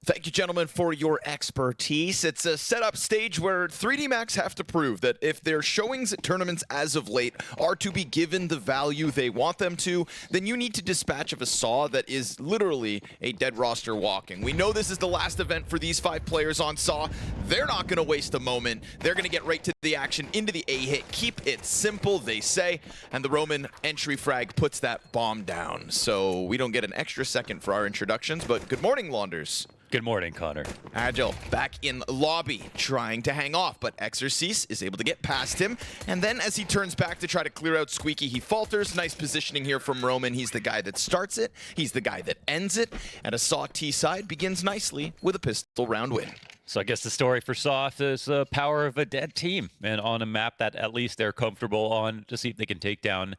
Thank you, gentlemen, for your expertise. It's a setup stage where 3D Max have to prove that if their showings at tournaments as of late are to be given the value they want them to, then you need to dispatch of a sAw that is literally a dead roster walking. We know this is the last event for these 5 players on sAw. They're not going to waste a moment. They're going to get right to the action, into the A-hit. Keep it simple, they say. And the Roman entry frag puts that bomb down. So we don't get an extra second for our introductions, but good morning, Launders. Good morning, Connor. Agile back in lobby, trying to hang off, but Exorcise is able to get past him. And then as he turns back to try to clear out Squeaky, he falters. Nice positioning here from Roman. He's the guy that starts it. He's the guy that ends it. And a sAw T side begins nicely with a pistol round win. So I guess the story for sAw is the power of a dead team, and on a map that at least they're comfortable on, to see if they can take down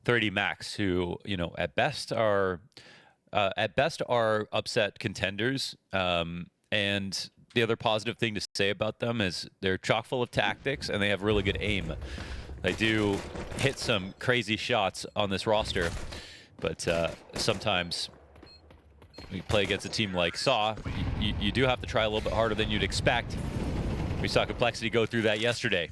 3D Max, who, you know, at best are upset contenders. And the other positive thing to say about them is they're chock full of tactics and they have really good aim. They do hit some crazy shots on this roster, but sometimes when you play against a team like sAw, you do have to try a little bit harder than you'd expect. We saw Complexity go through that yesterday.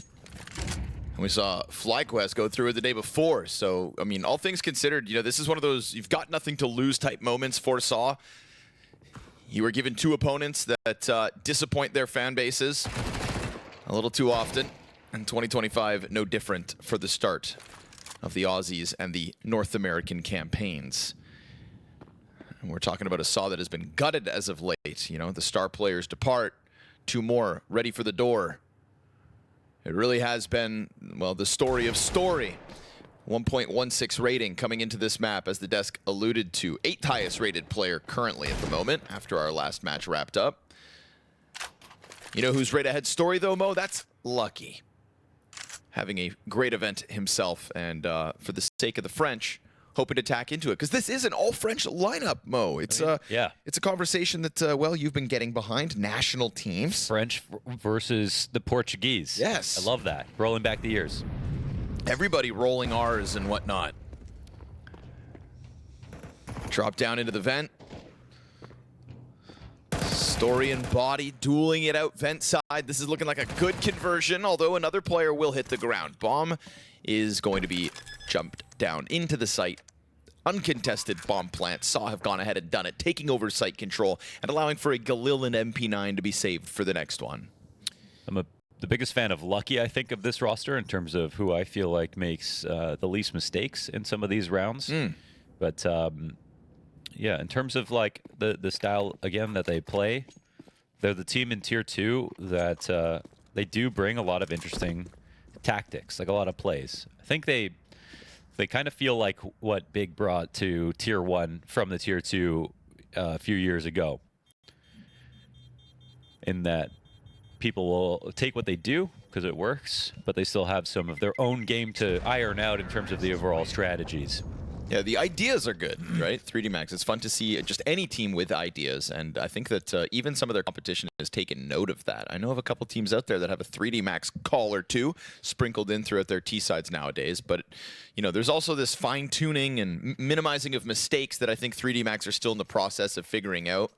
And we saw FlyQuest go through it the day before. So, I mean, all things considered, you know, this is one of those you've got nothing to lose type moments for sAw. You were given 2 opponents that disappoint their fan bases a little too often. And 2025, no different for the start of the Aussies and the North American campaigns. And we're talking about a sAw that has been gutted as of late. You know, the star players depart. 2 more ready for the door. It really has been, well, the story of story. 1.16 rating coming into this map, as the desk alluded to. 8th highest rated player currently at the moment after our last match wrapped up. You know who's right ahead story though, Mo? That's Lucky. Having a great event himself, and for the sake of the French, hoping to tack into it, because this is an all-French lineup, Mo. It's it's a conversation that, well, you've been getting behind. National teams. French versus the Portuguese. Yes. I love that. Rolling back the years. Everybody rolling R's and whatnot. Drop down into the vent. Story and Body dueling it out vent side. This is looking like a good conversion, although another player will hit the ground. Bomb is going to be jumped down into the site. Uncontested bomb plant. sAw have gone ahead and done it, taking over site control and allowing for a Galil and MP9 to be saved for the next one. I'm the biggest fan of Lucky, I think, of this roster in terms of who I feel like makes the least mistakes in some of these rounds. But yeah, in terms of like the style, again, that they play, they're the team in Tier 2 that they do bring a lot of interesting tactics, like a lot of plays. I think they kind of feel like what Big brought to Tier 1 from the Tier 2 a few years ago, in that people will take what they do because it works, but they still have some of their own game to iron out in terms of the overall strategies. Yeah, the ideas are good, right? 3D Max, it's fun to see just any team with ideas, and I think that even some of their competition has taken note of that. I know of a couple teams out there that have a 3D Max call or two sprinkled in throughout their T-sides nowadays, but you know, there's also this fine-tuning and minimizing of mistakes that I think 3D Max are still in the process of figuring out.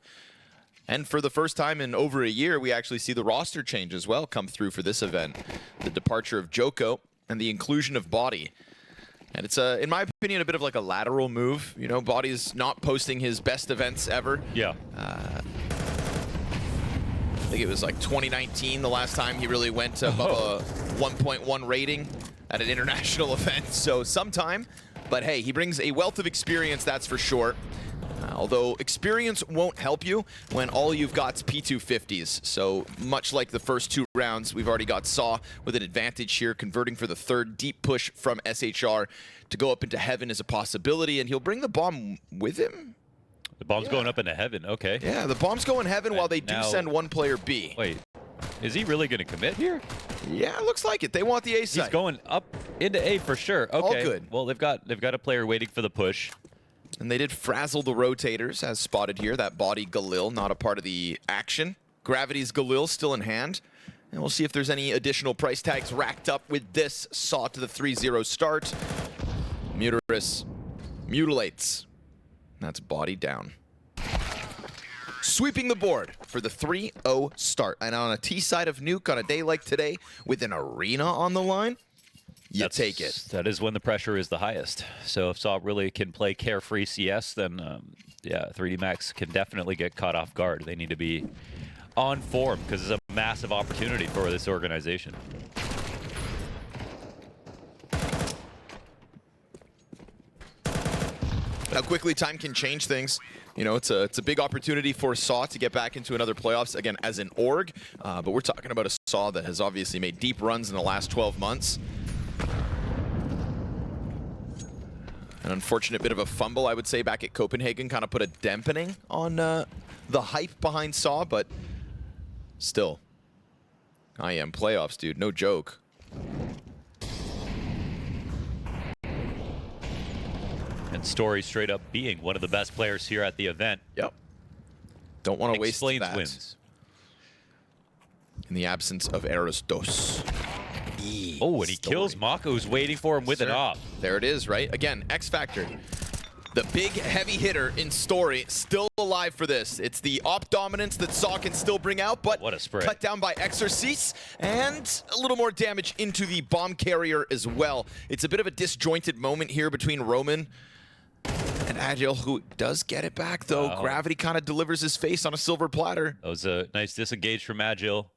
And for the first time in over a year, we actually see the roster change as well come through for this event. The departure of Joko and the inclusion of Body. And it's, in my opinion, a bit of like a lateral move. You know, Body's not posting his best events ever. Yeah. I think it was like 2019 the last time he really went above a 1.1 rating at an international event. So sometime, but hey, he brings a wealth of experience, that's for sure. Although experience won't help you when all you've got's P250s. So much like the first 2 rounds, we've already got sAw with an advantage here, converting for the 3rd. Deep push from SHR to go up into heaven is a possibility, and he'll bring the bomb with him. The bomb's going up into heaven, okay. Yeah, the bomb's going heaven while they do send one player B. Wait, is he really going to commit here? Yeah, looks like it. They want the A side. He's going up into A for sure. Okay. All good. Well, they've got a player waiting for the push. And they did frazzle the rotators, as spotted here. That Body Galil, not a part of the action. Gravity's Galil still in hand. And we'll see if there's any additional price tags racked up with this. sAw to the 3-0 start. Mutirus mutilates. That's Body down. sweeping the board for the 3-0 start. And on a T side of Nuke on a day like today, with an arena on the line, you take it. That is when the pressure is the highest. So if sAw really can play carefree CS, then yeah, 3D Max can definitely get caught off guard. They need to be on form because it's a massive opportunity for this organization. How quickly time can change things. You know, it's a big opportunity for sAw to get back into another playoffs, again, as an org. But we're talking about a sAw that has obviously made deep runs in the last 12 months. An unfortunate bit of a fumble, I would say, back at Copenhagen kind of put a dampening on the hype behind sAw, but still, I am playoffs, dude. No joke. And Story straight up being one of the best players here at the event. Yep. Don't want to waste that. Wins. In the absence of Aristos. Oh, and he kills Mako, who's waiting for him with an off. There it is, right? Again, X Factor. The big heavy hitter in Story, still alive for this. It's the op dominance that sAw can still bring out, but what a spray. Cut down by Exorcise, and a little more damage into the bomb carrier as well. It's a bit of a disjointed moment here between Roman and Agile, who does get it back, though. Wow. Gravity kind of delivers his face on a silver platter. That was a nice disengage from Agile.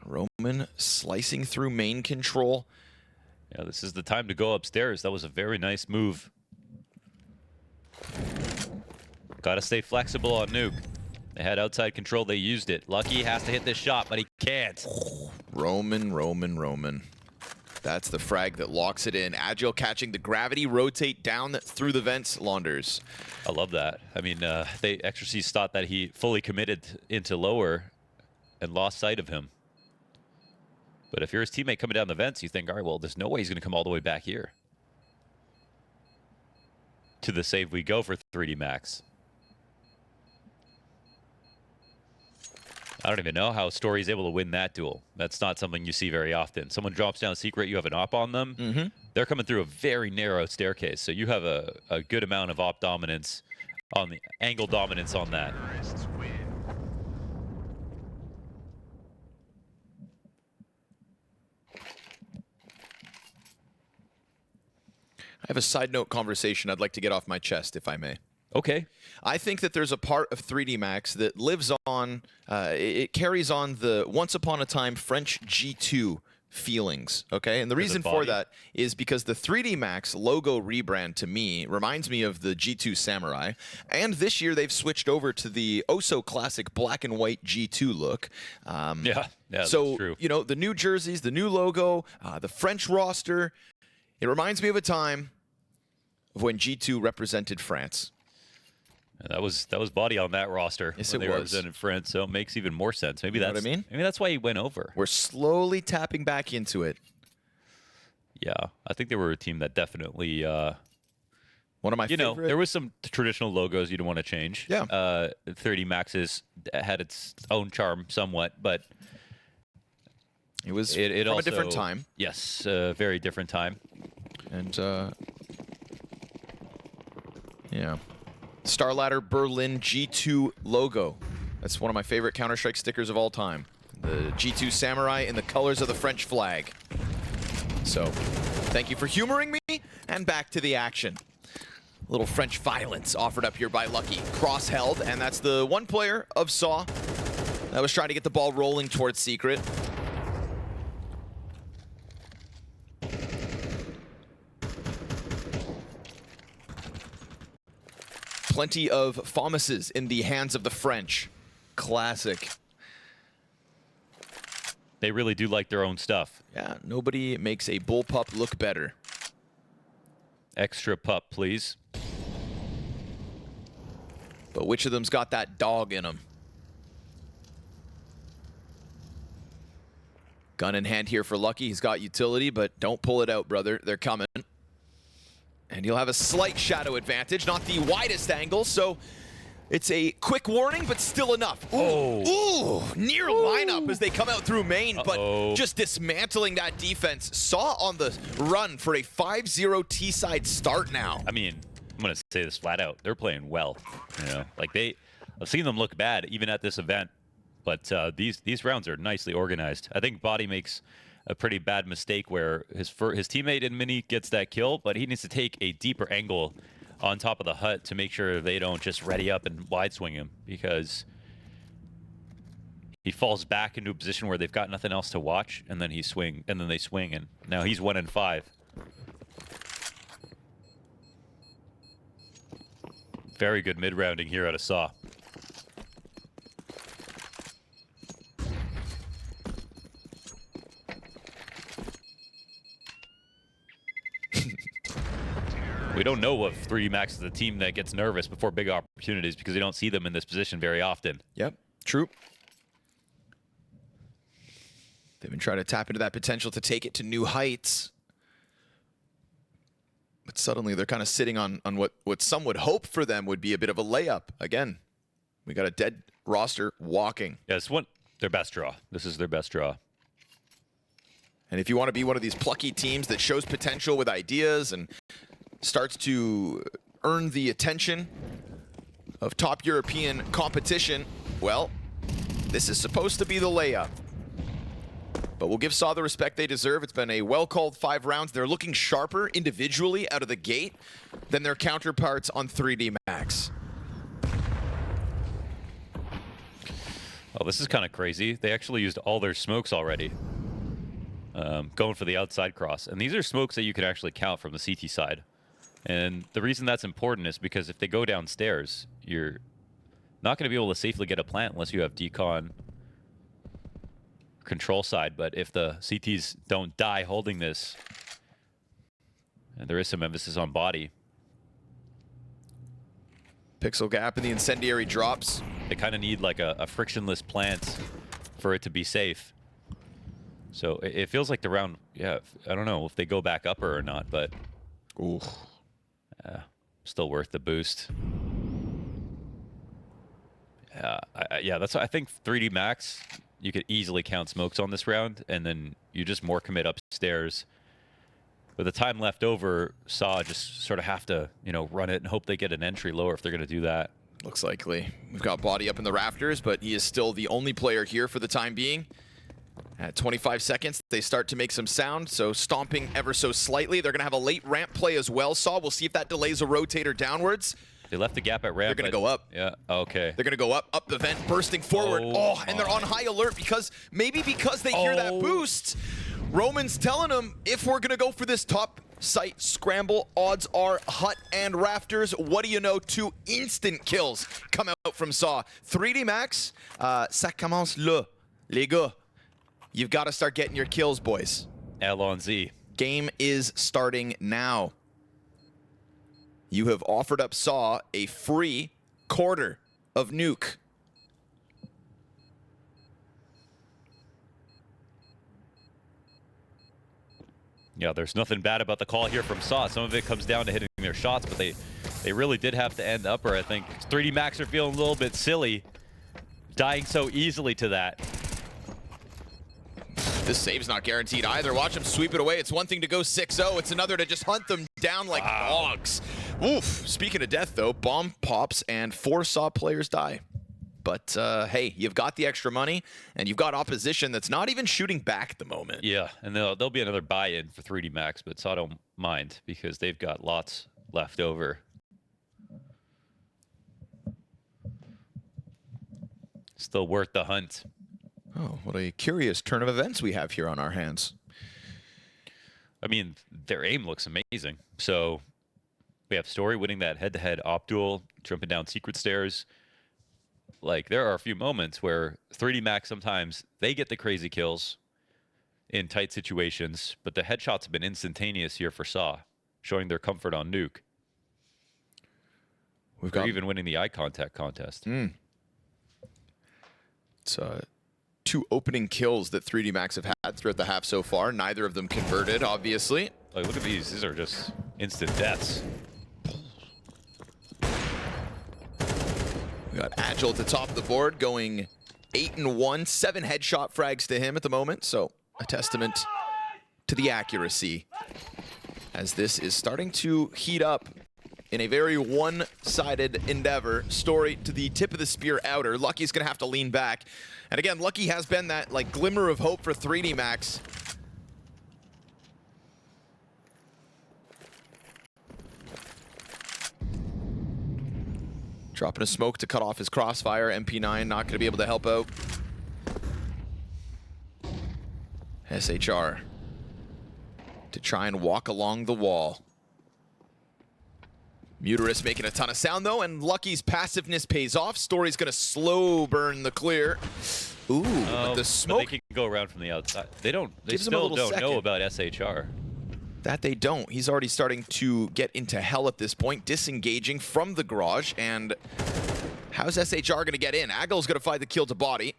Roman slicing through main control. Yeah, this is the time to go upstairs. That was a very nice move. Gotta stay flexible on Nuke. They had outside control, they used it. Lucky has to hit this shot, but he can't. Roman. That's the frag that locks it in. Agile catching the gravity, rotate down through the vents, Launders. I love that. I mean, they Exorcise thought that he fully committed into lower and lost sight of him. But if you're his teammate coming down the vents, you think, all right, well, there's no way he's going to come all the way back here. To the save we go for 3D Max. I don't even know how Story's able to win that duel. That's not something you see very often. Someone drops down a secret, you have an op on them. They're coming through a very narrow staircase, so you have a good amount of op dominance on the angle dominance on that. I have a side note conversation I'd like to get off my chest, if I may. Okay. I think that there's a part of 3D Max that lives on, it carries on the once upon a time French G2 feelings, okay? And the reason for that is because the 3D Max logo rebrand to me reminds me of the G2 Samurai, and this year they've switched over to the oh-so classic black and white G2 look. Yeah, so, that's true. You know, the new jerseys, the new logo, the French roster, it reminds me of a time of when G2 represented France. That was body on that roster. Yes, when it they was. represented France, so it makes even more sense. Maybe You know that's what I mean? Maybe that's why he went over. We're slowly tapping back into it. Yeah, I think they were a team that definitely. One of my favorite. You know, there was some traditional logos you don't want to change. Yeah. 3D Max's had its own charm somewhat, but it was it from also, a different time. Yes, a very different time. And yeah. Starladder Berlin G2 logo. That's one of my favorite Counter-Strike stickers of all time. The G2 Samurai in the colors of the French flag. So, thank you for humoring me, and back to the action. A little French violence offered up here by Lucky. Cross held, and that's the one player of sAw that was trying to get the ball rolling towards Secret. Plenty of FAMASes in the hands of the French. Classic. They really do like their own stuff. Yeah, nobody makes a bullpup look better. Extra pup, please. But which of them's got that dog in them? Gun in hand here for Lucky. He's got utility, but don't pull it out, brother. They're coming. And you'll have a slight shadow advantage, not the widest angle, so it's a quick warning, but still enough. Ooh, ooh, near lineup as they come out through main, but just dismantling that defense. sAw on the run for a 5-0 T-side start now. I mean, I'm gonna say this flat out. They're playing well. You know, like I've seen them look bad even at this event, but these rounds are nicely organized. I think Body makes a pretty bad mistake where his teammate in Mini gets that kill, but he needs to take a deeper angle on top of the hut to make sure they don't just ready up and wide swing him, because he falls back into a position where they've got nothing else to watch, and then they swing, and now he's 1 in 5. Very good mid-rounding here out of sAw. We don't know if 3D Max is the team that gets nervous before big opportunities because we don't see them in this position very often. Yep, true. They've been trying to tap into that potential to take it to new heights. But suddenly they're kind of sitting on what some would hope for them would be a bit of a layup. Again, we got a dead roster walking. Yeah, it's their best draw. This is their best draw. And if you want to be one of these plucky teams that shows potential with ideas and starts to earn the attention of top European competition, well, this is supposed to be the layup. But we'll give sAw the respect they deserve. It's been a well-called 5 rounds. They're looking sharper individually out of the gate than their counterparts on 3D Max. Oh, this is kind of crazy. They actually used all their smokes already. Going for the outside cross. And these are smokes that you can actually count from the CT side. And the reason that's important is because if they go downstairs, you're not going to be able to safely get a plant unless you have decon control side. But if the CTs don't die holding this, and there is some emphasis on body. Pixel gap and the incendiary drops. They kind of need like a frictionless plant for it to be safe. So it feels like the round, yeah, I don't know if they go back upper or not, but ooh. Still worth the boost. Yeah, that's. I think 3D Max, you could easily count smokes on this round, and then you just more commit upstairs. With the time left over, sAw just sort of have to, run it and hope they get an entry lower if they're going to do that. Looks likely. We've got Body up in the rafters, but he is still the only player here for the time being. At 25 seconds, they start to make some sound, so stomping ever so slightly. They're going to have a late ramp play as well, sAw. We'll see if that delays a rotator downwards. They left the gap at ramp. They're going to go up. Yeah, okay. They're going to go up the vent, bursting forward. Oh, and they're on high alert because they hear that boost. Roman's telling them, if we're going to go for this top site scramble, odds are hut and rafters. What do you know? 2 instant kills come out from sAw. 3D Max, ça commence là, les gars. You've got to start getting your kills, boys. L on Z. Game is starting now. You have offered up sAw a free quarter of Nuke. Yeah, there's nothing bad about the call here from sAw. Some of it comes down to hitting their shots, but they really did have to end upper, I think. 3D Max are feeling a little bit silly, dying so easily to that. This save's not guaranteed either. Watch them sweep it away. It's one thing to go 6-0. It's another to just hunt them down like dogs. Oof. Speaking of death, though, bomb pops and 4 sAw players die. But, hey, you've got the extra money, and you've got opposition that's not even shooting back at the moment. Yeah, and there'll be another buy-in for 3D Max, but sAw don't mind because they've got lots left over. Still worth the hunt. Oh, what a curious turn of events we have here on our hands. I mean, their aim looks amazing. So we have Story winning that head-to-head op duel, jumping down secret stairs. Like, there are a few moments where 3D Max sometimes, they get the crazy kills in tight situations, but the headshots have been instantaneous here for sAw, showing their comfort on Nuke. They're even winning the eye contact contest. It's 2 opening kills that 3D Max have had throughout the half so far. Neither of them converted, obviously. Like, look at these. These are just instant deaths. We got Agile at the top of the board, going 8-1. 7 headshot frags to him at the moment, so a testament to the accuracy. As this is starting to heat up in a very one-sided endeavor. Story to the tip of the spear outer. Lucky's gonna have to lean back. And again, Lucky has been that like glimmer of hope for 3D Max. Dropping a smoke to cut off his crossfire. MP9 not gonna be able to help out. SHR to try and walk along the wall. Muterus making a ton of sound though, and Lucky's passiveness pays off. Story's gonna slow burn the clear. Ooh, but the smoke. But they can go around from the outside. They don't. They Gives him a still little don't second. know about SHR. That they don't. He's already starting to get into hell at this point, disengaging from the garage. And how's SHR gonna get in? Aggle's gonna find the kill to Body.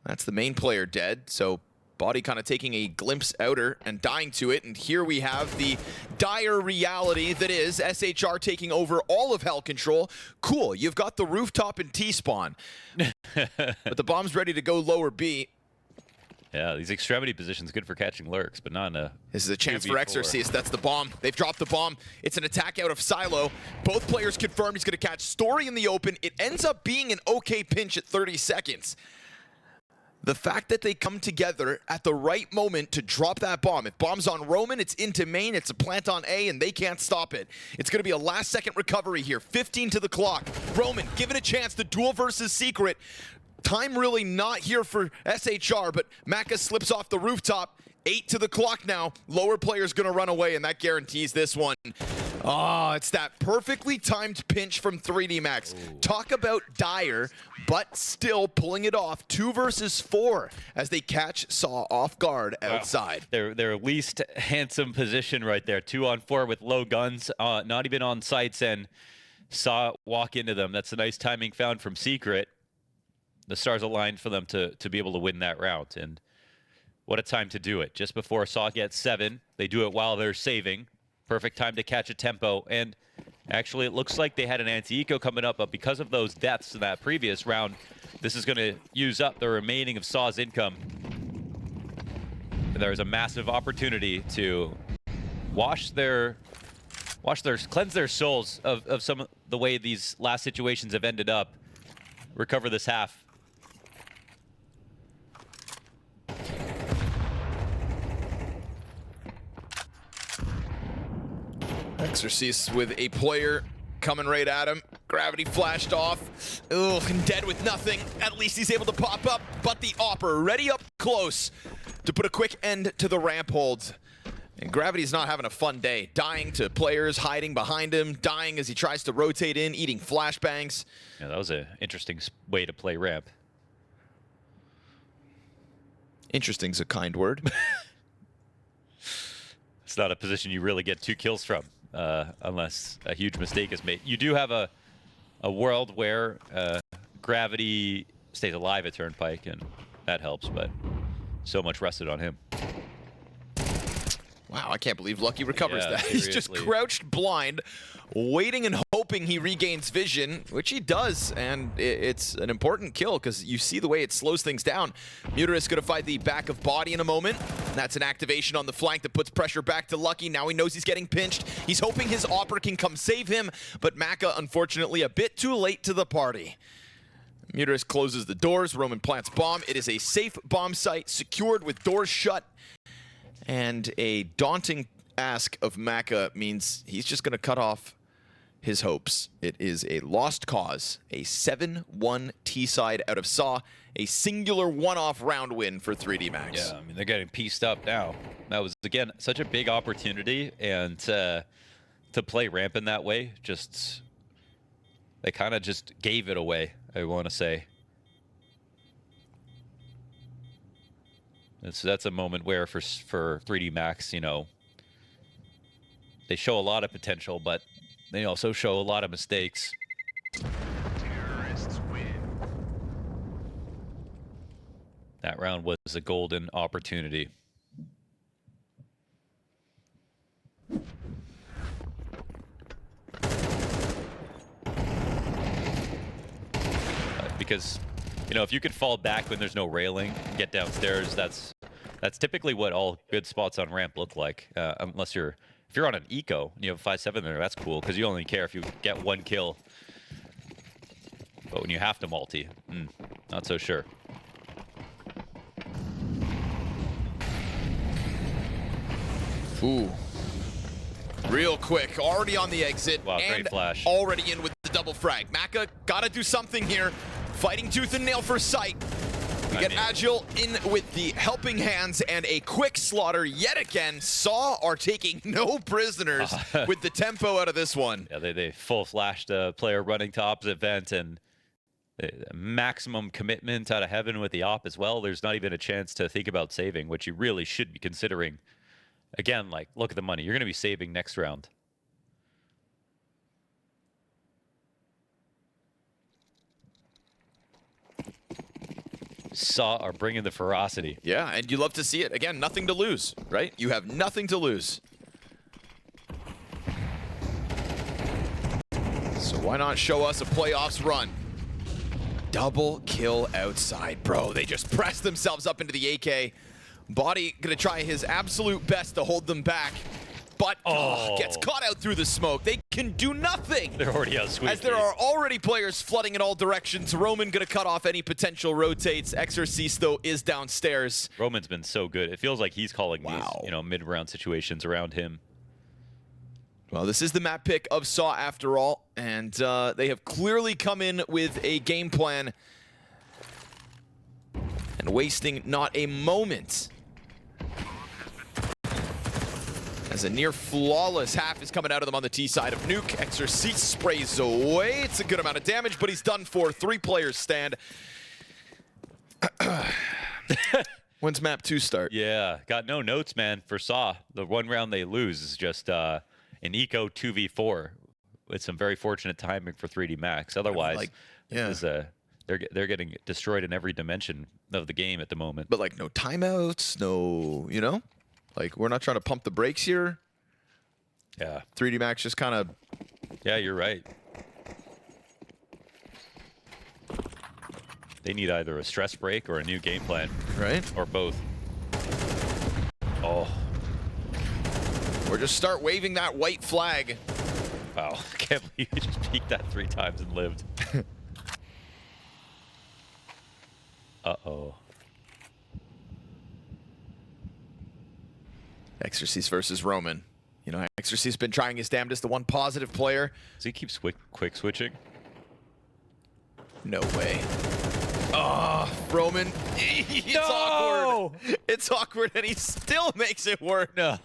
That's the main player dead. So Body kind of taking a glimpse outer and dying to it. And here we have the dire reality that is SHR taking over all of Hell Control. Cool, you've got the rooftop and T-spawn. But the bomb's ready to go lower B. Yeah, these extremity positions good for catching lurks, but not in a... This is a chance for 2v4. Exorcist. That's the bomb. They've dropped the bomb. It's an attack out of Silo. Both players confirmed he's going to catch Story in the open. It ends up being an okay pinch at 30 seconds. The fact that they come together at the right moment to drop that bomb. If bomb's on Roman, it's into main, it's a plant on A, and they can't stop it. It's going to be a last-second recovery here. 15 to the clock. Roman given a chance. The duel versus Secret. Time really not here for SHR, but Maka slips off the rooftop. 8 to the clock now. Lower player's going to run away, and that guarantees this one. Oh, it's that perfectly timed pinch from 3D Max. Ooh. Talk about dire, but still pulling it off. 2 versus 4 as they catch sAw off guard outside. Wow. Their least handsome position right there. 2 on 4 with low guns, not even on sights, and sAw walk into them. That's a nice timing found from Secret. The stars aligned for them to be able to win that round, and what a time to do it. Just before sAw gets 7, they do it while they're saving. Perfect time to catch a tempo, and actually it looks like they had an anti-eco coming up, but because of those deaths in that previous round, this is going to use up the remaining of sAw's income. And there's a massive opportunity to cleanse their souls of some of the way these last situations have ended up. Recover this half. Exorcist with a player coming right at him. Gravity flashed off. Ugh, and dead with nothing. At least he's able to pop up, but the Opper ready up close to put a quick end to the ramp holds. And Gravity's not having a fun day. Dying to players hiding behind him, dying as he tries to rotate in, eating flashbangs. Yeah, that was an interesting way to play ramp. Interesting's a kind word. It's not a position you really get 2 kills from. Unless a huge mistake is made. You do have a world where Gravity stays alive at Turnpike, and that helps, but so much rested on him. Wow, I can't believe Lucky recovers that. Seriously. He's just crouched blind, waiting and hoping he regains vision, which he does, and it's an important kill because you see the way it slows things down. Muterus going to find the back of Body in a moment. That's an activation on the flank that puts pressure back to Lucky. Now he knows he's getting pinched. He's hoping his Opera can come save him, but Maka, unfortunately, a bit too late to the party. Muterus closes the doors. Roman plants bomb. It is a safe bomb site, secured with doors shut. And a daunting ask of Maka means he's just going to cut off his hopes. It is a lost cause, a 7-1 T-side out of sAw, a singular one-off round win for 3D Max. Yeah, I mean, they're getting pieced up now. That was, again, such a big opportunity, and to play ramp in that way, just, they kind of just gave it away, I want to say. That's a moment where for 3D Max, you know, they show a lot of potential, but they also show a lot of mistakes. Terrorists win. That round was a golden opportunity. Because, you know, if you could fall back when there's no railing, get downstairs, that's typically what all good spots on ramp look like, unless you're If you're on an eco and you have 5-7 there, that's cool because you only care if you get 1 kill. But when you have to multi, not so sure. Ooh. Real quick, already on the exit. Wow, and great flash. Already in with the double frag. Maka gotta do something here. Fighting tooth and nail for sight. We get Agile in with the helping hands and a quick slaughter yet again. sAw are taking no prisoners with the tempo out of this one. Yeah, they full flashed a player running to opposite vent and maximum commitment out of heaven with the op as well. There's not even a chance to think about saving, which you really should be considering. Again, like, look at the money. You're going to be saving next round. sAw are bringing the ferocity. Yeah, and you love to see it. Again, nothing to lose, right? You have nothing to lose. So why not show us a playoffs run? Double kill outside, bro. They just press themselves up into the AK. Body gonna try his absolute best to hold them back, but gets caught out through the smoke. They can do nothing. They're already out sweet. As there are already players flooding in all directions. Roman gonna cut off any potential rotates. Exorcist, though, is downstairs. Roman's been so good. It feels like he's calling these, mid-round situations around him. Well, this is the map pick of sAw after all, and they have clearly come in with a game plan and wasting not a moment. As a near flawless half is coming out of them on the T side of Nuke. Exorcist sprays away. It's a good amount of damage, but he's done for. 3 players stand. When's map 2 start? Yeah, got no notes, man, for sAw. The 1 round they lose is just an eco 2v4 with some very fortunate timing for 3D Max. Otherwise, they're getting destroyed in every dimension of the game at the moment. But like no timeouts, no, like we're not trying to pump the brakes here. Yeah. 3D Max just kind of. Yeah, you're right. They need either a stress break or a new game plan. Right. Or both. Oh. Or just start waving that white flag. Wow. I can't believe you just peeked that 3 times and lived. Uh-oh. Exorcist versus Roman. Exorcist's been trying his damnedest. The one positive player. Does he keep quick switching? No way. Roman. It's awkward. It's awkward, and he still makes it work. No.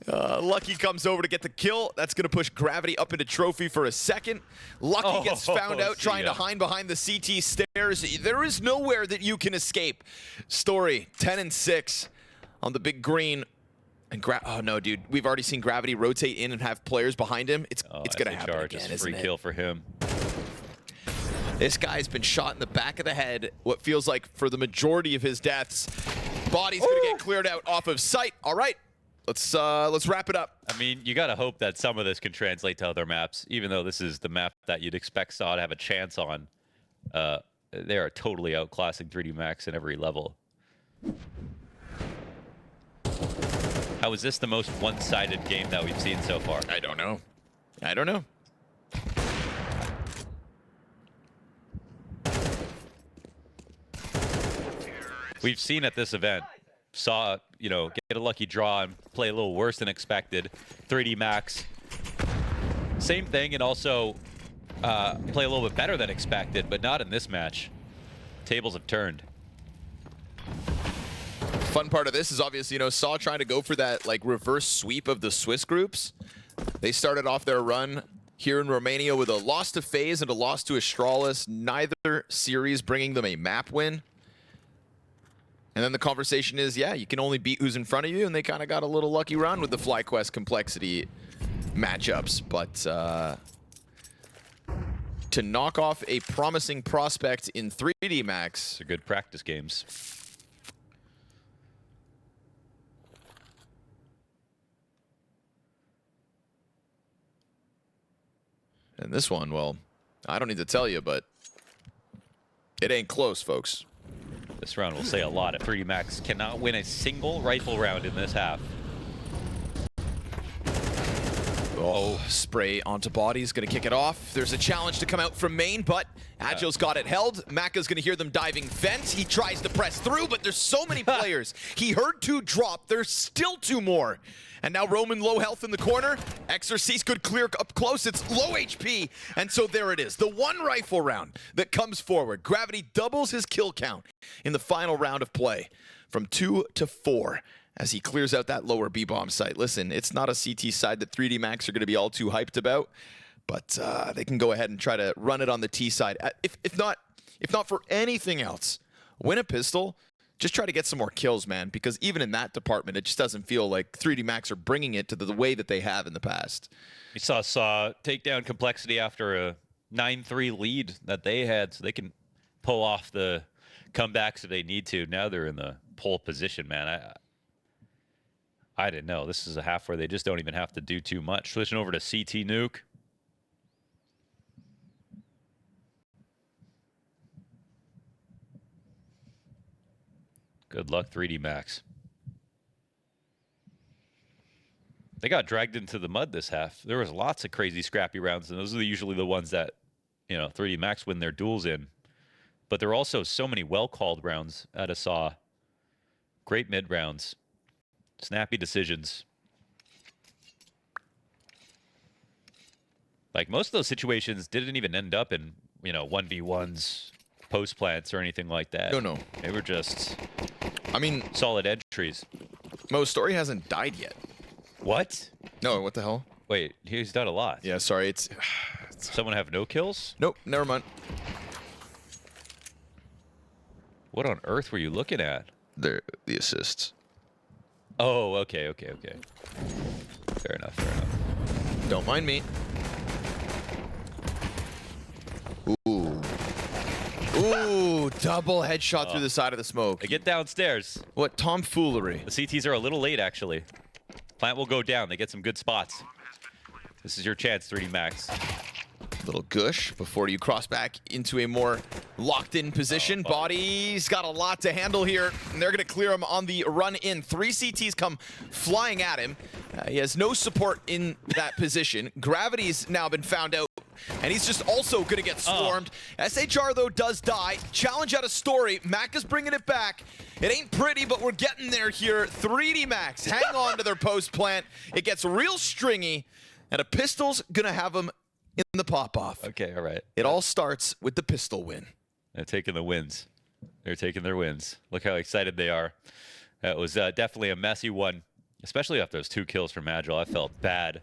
Lucky comes over to get the kill. That's going to push Gravity up into trophy for a second. Lucky gets found out trying to hide behind the CT stairs. There is nowhere that you can escape. Story 10-6 on the big green. And oh no, dude, we've already seen Gravity rotate in and have players behind him. It's gonna happen again, isn't free it? kill for him. This guy's been shot in the back of the head. What feels like for the majority of his deaths. Body's gonna get cleared out off of sight. All right, let's wrap it up. I mean, you gotta hope that some of this can translate to other maps, even though this is the map that you'd expect sAw to have a chance on. They are totally outclassing 3D Max in every level. How is this the most one-sided game that we've seen so far? I don't know. I don't know. We've seen at this event, sAw, get a lucky draw and play a little worse than expected. 3D Max, same thing, and also play a little bit better than expected, but not in this match. Tables have turned. Fun part of this is obviously, sAw trying to go for that like reverse sweep of the Swiss groups. They started off their run here in Romania with a loss to FaZe and a loss to Astralis. Neither series bringing them a map win. And then the conversation is, yeah, you can only beat who's in front of you, and they kind of got a little lucky run with the FlyQuest complexity matchups. But to knock off a promising prospect in 3D Max. They're good practice games. And this one, well, I don't need to tell you, but it ain't close, folks. This round will say a lot. If 3D Max cannot win a single rifle round in this half. Oh, spray onto bodies, gonna kick it off. There's a challenge to come out from main, but Agile's got it held. Maka's gonna hear them diving vent. He tries to press through, but there's so many players. He heard 2 drop, there's still 2 more. And now Roman low health in the corner. Exorcist could clear up close, it's low HP. And so there it is, the 1 rifle round that comes forward. Gravity doubles his kill count in the final round of play from 2 to 4. As he clears out that lower B-bomb site. Listen, it's not a CT side that 3D Max are going to be all too hyped about, but they can go ahead and try to run it on the T side. If not for anything else, win a pistol, just try to get some more kills, man, because even in that department, it just doesn't feel like 3D Max are bringing it to the way that they have in the past. We saw take down Complexity after a 9-3 lead that they had, so they can pull off the comebacks if they need to. Now they're in the pole position, man. I didn't know. This is a half where they just don't even have to do too much. Switching over to CT Nuke. Good luck, 3D Max. They got dragged into the mud this half. There was lots of crazy scrappy rounds, and those are usually the ones that, 3D Max win their duels in. But there are also so many well-called rounds out of sAw. Great mid rounds. Snappy decisions. Like, most of those situations didn't even end up in, 1v1s, post plants, or anything like that. No. They were just, solid entries. MOUZ story hasn't died yet. What? No, what the hell? Wait, he's done a lot. Yeah, sorry, it's Someone have no kills? Nope, never mind. What on earth were you looking at? They're the assists. Oh, okay. Fair enough. Don't mind me. Ooh, double headshot through the side of the smoke. They get downstairs. What tomfoolery. The CTs are a little late, actually. Plant will go down. They get some good spots. This is your chance, 3D Max. Little gush before you cross back into a more locked-in position. Body's got a lot to handle here, and they're going to clear him on the run in. 3 CTs come flying at him. He has no support in that position. Gravity's now been found out, and he's just also going to get swarmed. SHR, though, does die. Challenge out of story. Mac is bringing it back. It ain't pretty, but we're getting there here. 3D Max hang on to their post plant. It gets real stringy, and a pistol's going to have him in the pop-off. Okay, all right. It all starts with the pistol win. They're taking the wins. They're taking their wins. Look how excited they are. That was definitely a messy one, especially after those 2 kills from Agile. I felt bad.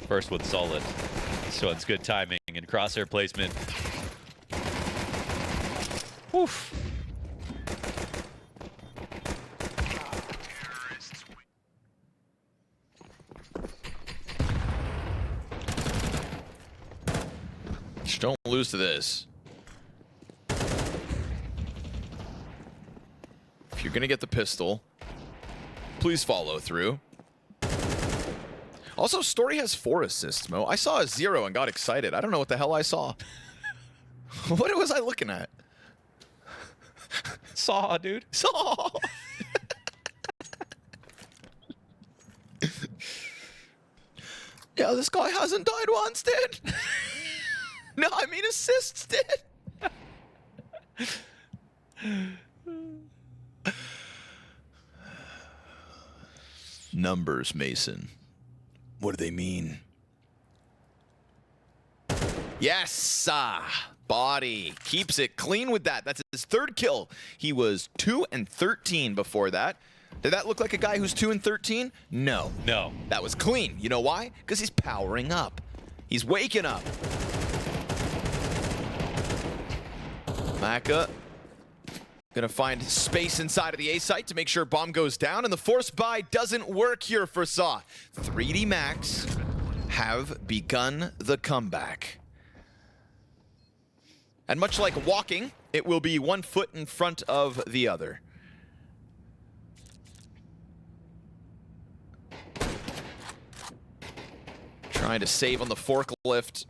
First one's solid. This one's good timing and crosshair placement. Woof. Just don't lose to this. If you're gonna get the pistol, please follow through. Also, Story has 4 assists, Mo. I saw a 0 and got excited. I don't know what the hell I saw. What was I looking at? Saw, dude. Saw. Yeah, this guy hasn't died once, did? No, I mean assists did. Numbers, Mason. What do they mean? Yes, Body keeps it clean with that. That's his 3rd kill. He was 2 and 13 before that. Did that look like a guy who's 2 and 13? No. No. That was clean. You know why? Because he's powering up. He's waking up. Maka gonna find space inside of the A site to make sure bomb goes down, and the force buy doesn't work here for sAw. 3D Max have begun the comeback. And much like walking, it will be 1 foot in front of the other. Trying to save on the forklift.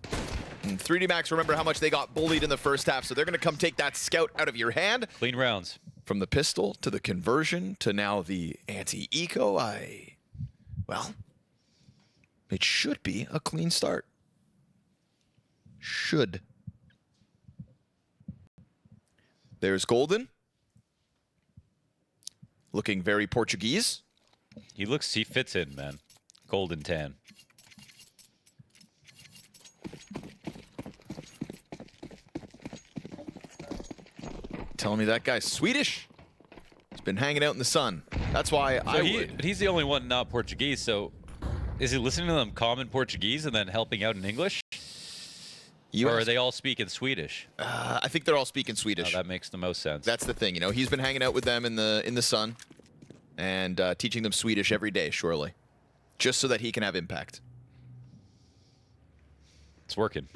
And 3D Max, remember how much they got bullied in the first half, so they're going to come take that scout out of your hand. Clean rounds. From the pistol to the conversion to now the anti-eco, Well, it should be a clean start. Should. There's Golden. Looking very Portuguese. He fits in, man. Golden tan. Telling me that guy's Swedish? He's been hanging out in the sun. That's why I would. He's the only one not Portuguese, so is he listening to them common Portuguese and then helping out in English? Or are they all speaking Swedish? I think they're all speaking Swedish. Oh, that makes the most sense. That's the thing, you know. He's been hanging out with them in the sun and teaching them Swedish every day, surely, just so that he can have impact. It's working.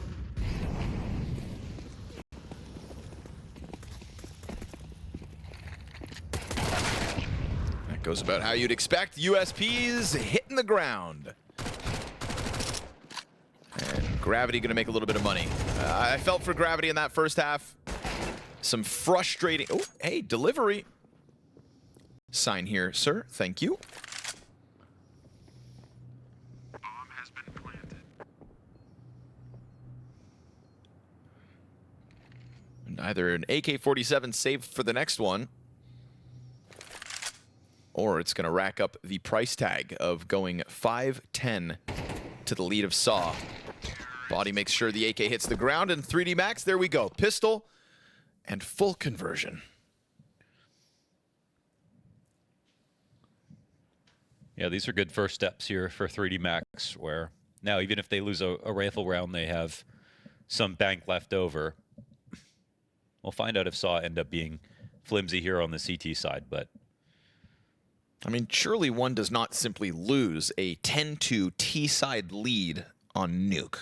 That goes about how you'd expect. USP's hitting the ground. And Gravity gonna make a little bit of money. I felt for Gravity in that first half. Some frustrating. Oh, hey, delivery. Sign here, sir. Thank you. Bomb has been planted. And either an AK-47 save for the next one, or it's gonna rack up the price tag of going 5-10 to the lead of sAw. Body makes sure the AK hits the ground, and 3D Max, there we go. Pistol and full conversion. Yeah, these are good first steps here for 3D Max, where now even if they lose a rifle round, they have some bank left over. We'll find out if sAw end up being flimsy here on the CT side, but I mean, surely one does not simply lose a 10-2 T-side lead on Nuke.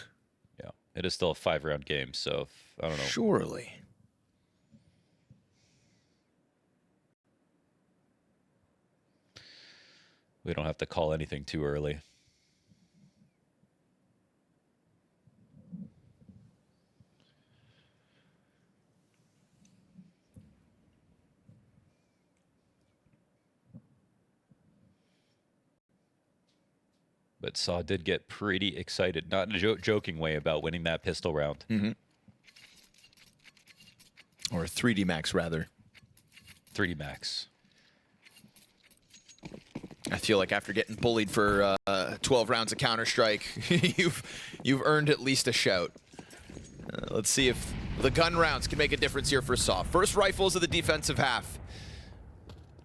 yeah, it is still a 5-round game, so I don't know. Surely. We don't have to call anything too early. But sAw did get pretty excited, not in a joking way, about winning that pistol round. Mm-hmm. Or 3D Max, rather. 3D Max. I feel like after getting bullied for 12 rounds of Counter-Strike, you've earned at least a shout. Let's see if the gun rounds can make a difference here for sAw. First rifles of the defensive half.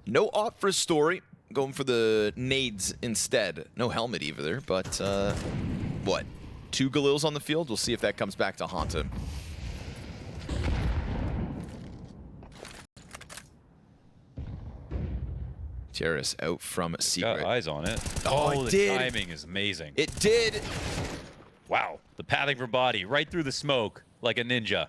No op for Story. Going for the nades instead. No helmet either, but what? 2 Galils on the field? We'll see if that comes back to haunt him. Terrace out from Secret. Got eyes on it. Oh, it the did. timing is amazing. It did. Wow. The pathing for body right through the smoke like a ninja.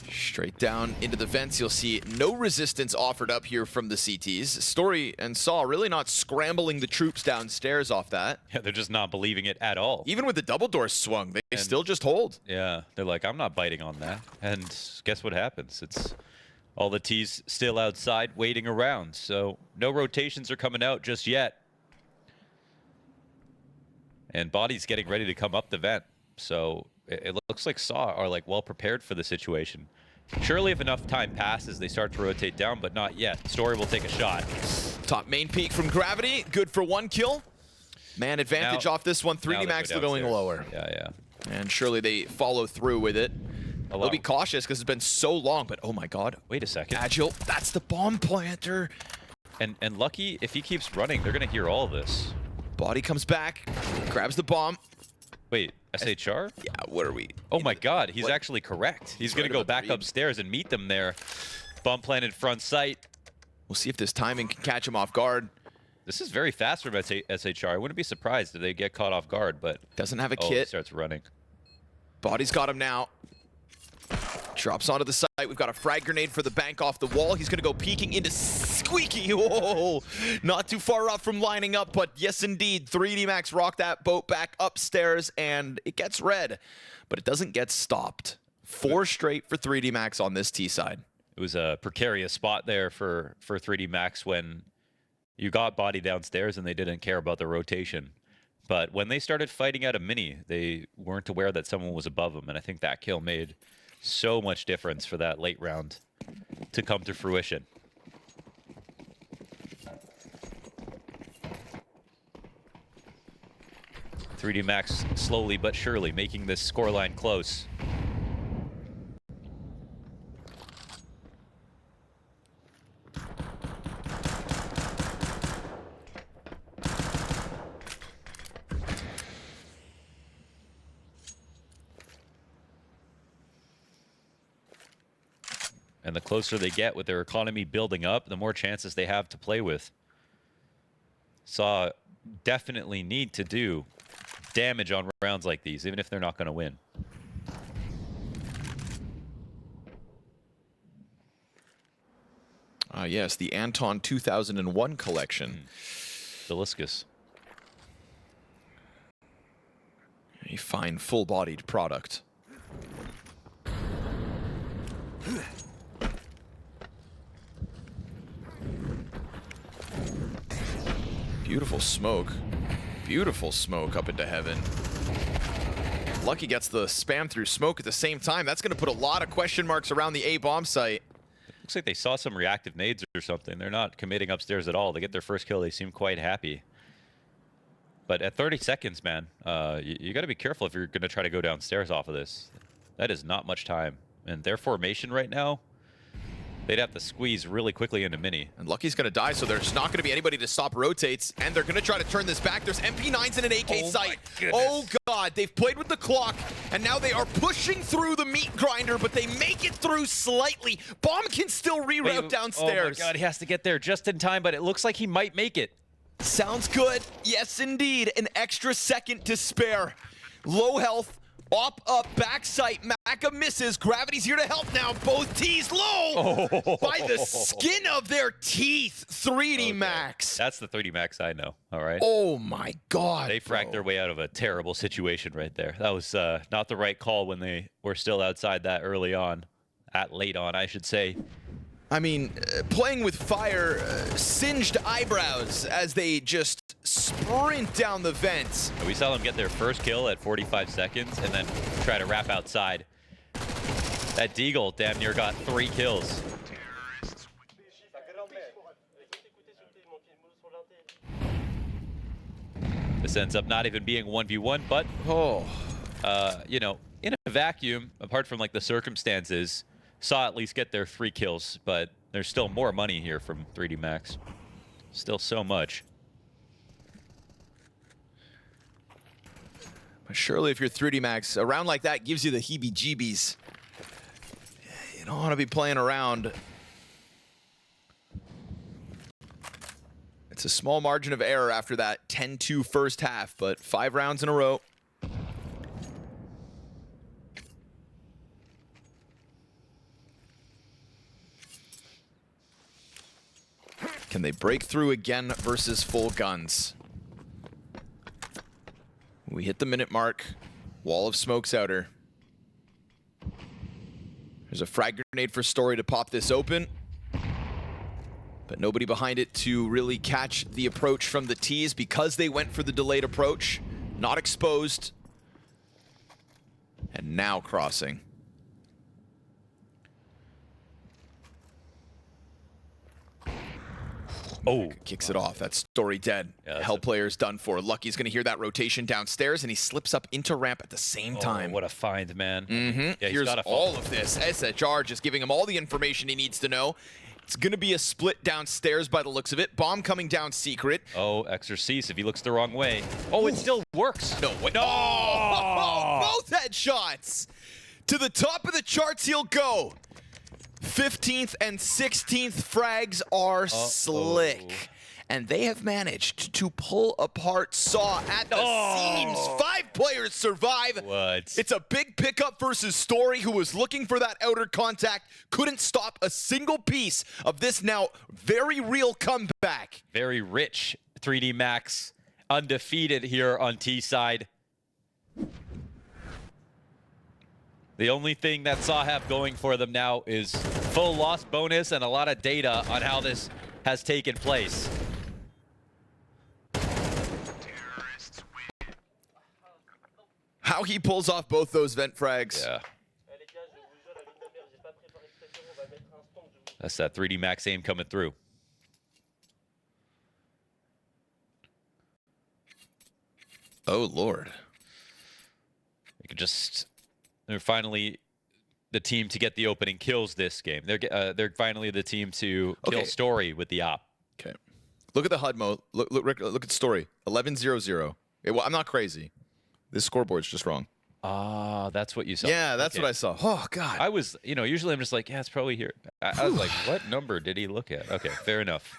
Straight down into the vents. You'll see no resistance offered up here from the CTs. Story and sAw really not scrambling the troops downstairs off that. Yeah, they're just not believing it at all. Even with the double doors swung, they still just hold. Yeah, they're like, I'm not biting on that. And guess what happens? It's all the T's still outside waiting around. So no rotations are coming out just yet. And body's getting ready to come up the vent. So it looks like sAw are like well prepared for the situation. Surely if enough time passes, they start to rotate down, but not yet. Story will take a shot. Top main peak from Gravity. Good for 1 kill. Man advantage off this one. 3D Max still going lower. Yeah, yeah. And surely they follow through with it. They'll be cautious because it's been so long, but oh my god. Wait a second. Agile, that's the bomb planter. And Lucky, if he keeps running, they're going to hear all this. Body comes back, grabs the bomb. Wait, SHR? Yeah, what are we? Oh my god, he's actually correct. He's going to go back upstairs and meet them there. Bomb planted front sight. We'll see if this timing can catch him off guard. This is very fast from SHR. I wouldn't be surprised if they get caught off guard, but... Doesn't have a He kit. starts running. Body's got him now. Drops onto the site. We've got a frag grenade for the bank off the wall. He's going to go peeking into Squeaky. Whoa, not too far off from lining up, but yes, indeed. 3D Max rocked that boat back upstairs, and it gets red, but it doesn't get stopped. 4 straight for 3D Max on this T side. It was a precarious spot there for 3D Max when You got body downstairs and they didn't care about the rotation. But when they started fighting out a mini, they weren't aware that someone was above them. And I think that kill made so much difference for that late round to come to fruition. MaX slowly but surely making this scoreline close. And the closer they get with their economy building up, the more chances they have to play with. sAw definitely need to do damage on rounds like these, even if they're not going to win. Yes, the Anton 2001 collection. Deliscus. A fine, full-bodied product. Beautiful smoke. Beautiful smoke up into heaven. Lucky gets the spam through smoke at the same time. That's going to put a lot of question marks around the A bomb site. Looks like they saw some reactive nades or something. They're not committing upstairs at all. They get their first kill. They seem quite happy. But at 30 seconds, man, you got to be careful if you're going to try to go downstairs off of this. That is not much time. And their formation right now, they'd have to squeeze really quickly into mini. And Lucky's going to die, so there's not going to be anybody to stop rotates. And they're going to try to turn this back. There's MP9s in an AK site. Oh, God. They've played with the clock, and now they are pushing through the meat grinder, but they make it through slightly. Bomb can still reroute downstairs. Oh, my God. He has to get there just in time, but it looks like he might make it. Sounds good. Yes, indeed. An extra second to spare. Low health. Up, backside. Maka misses. Gravity's here to help now. Both T's low by the skin of their teeth. 3D-Max. That's the 3D-Max I know. All right. Oh, my God. They fracked their way out of a terrible situation right there. That was not the right call when they were still outside that early on. Late on, I should say. I mean, playing with fire, singed eyebrows as they just sprint down the vents. We saw them get their first kill at 45 seconds and then try to wrap outside. That Deagle damn near got 3 kills. This ends up not even being 1v1, but, you know, in a vacuum, apart from like the circumstances, sAw at least get their 3 kills, but there's still more money here from 3D-Max. Still so much. But surely if you're 3D-Max, a round like that gives you the heebie-jeebies. You don't want to be playing around. It's a small margin of error after that 10-2 first half, but 5 rounds in a row. Can they break through again versus full guns? We hit the minute mark. Wall of smoke's outer. There's a frag grenade for Story to pop this open. But nobody behind it to really catch the approach from the T's because they went for the delayed approach. Not exposed. And now crossing. Oh, kicks it off. That's Story dead. Yeah, Hell player's done for. Lucky's going to hear that rotation downstairs, and he slips up into ramp at the same time. What a find, man. Yeah, here's all of this. SHR just giving him all the information he needs to know. It's going to be a split downstairs by the looks of it. Bomb coming down secret. Oh, Exorcise if he looks the wrong way. Oh, it still works. No, wait. No! Oh, both headshots! To the top of the charts he'll go. 15th and 16th frags are slick. And they have managed to pull apart sAw at the seams. 5 players survive. What? It's a big pickup versus Story, who was looking for that outer contact. Couldn't stop a single piece of this now very real comeback. Very rich 3D-Max. Undefeated here on T side. The only thing that sAw have going for them now is full loss bonus and a lot of data on how this has taken place. How he pulls off both those vent frags. Yeah. That's that 3D Max aim coming through. Oh, Lord. They could just... They're finally the team to get the opening kills this game. They're finally the team to kill Story with the op. Okay. Look at the HUD mode. Look at Story. 11-0-0. Well, I'm not crazy. This scoreboard's just wrong. Ah, that's what you saw. Yeah, that's what I saw. Oh, God. I was, usually I'm just like, yeah, it's probably here. I was like, what number did he look at? Okay, fair enough.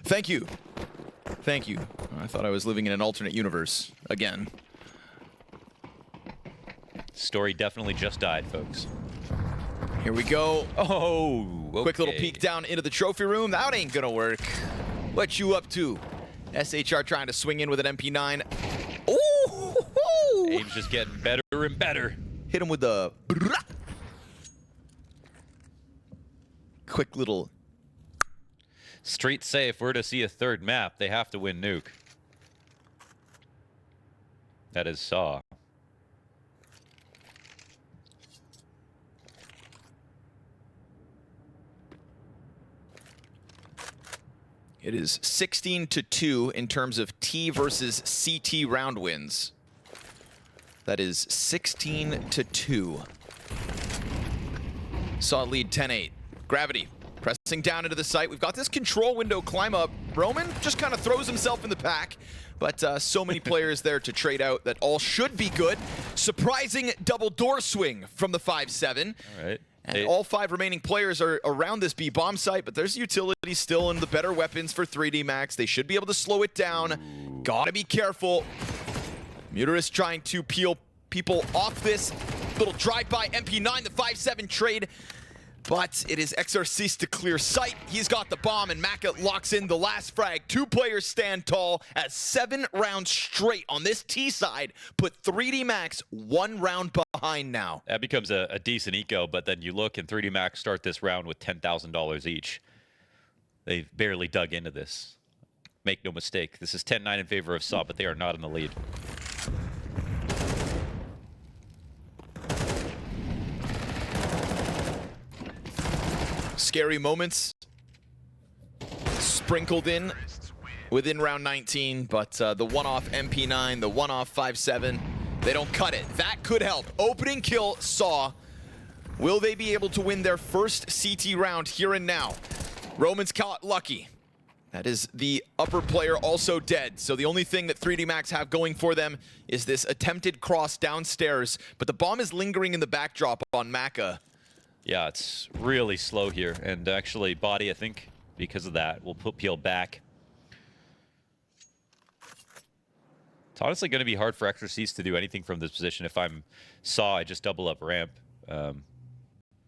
Thank you. Thank you. I thought I was living in an alternate universe again. Story definitely just died, folks. Here we go. Oh, okay. Quick little peek down into the trophy room. That ain't gonna work. What you up to? SHR trying to swing in with an MP9. Ooh! Aim's just getting better and better. Hit him with the quick little. Streets say if we're to see a third map, they have to win Nuke. That is sAw. It is 16-2 in terms of T versus CT round wins. That is 16-2. sAw lead 10-8. Gravity pressing down into the site. We've got this control window climb up. Roman just kind of throws himself in the pack, but so many players there to trade out that all should be good. Surprising double door swing from the 5-7. All right. And all 5 remaining players are around this B bomb site, but there's utility still in the better weapons for 3D Max. They should be able to slow it down. Ooh. Gotta be careful. Muterus trying to peel people off this little drive-by MP9, the 5-7 trade. But it is Exorcist to clear sight. He's got the bomb, and Maka locks in the last frag. 2 players stand tall as 7 rounds straight on this T side. Put 3D Max 1 round behind now. That becomes a decent eco, but then you look and 3D Max start this round with $10,000 each. They've barely dug into this. Make no mistake, this is 10-9 in favor of sAw, but they are not in the lead. Scary moments sprinkled in within round 19, but the one-off MP9, the one-off 5-7, they don't cut it. That could help. Opening kill, sAw. Will they be able to win their first CT round here and now? Roman's caught lucky. That is the upper player also dead. So the only thing that 3D Max have going for them is this attempted cross downstairs, but the bomb is lingering in the backdrop on Maka. Yeah, it's really slow here, and actually Body, I think, because of that, will peel back. It's honestly going to be hard for Exorcist to do anything from this position. If I'm sAw, I just double up ramp. And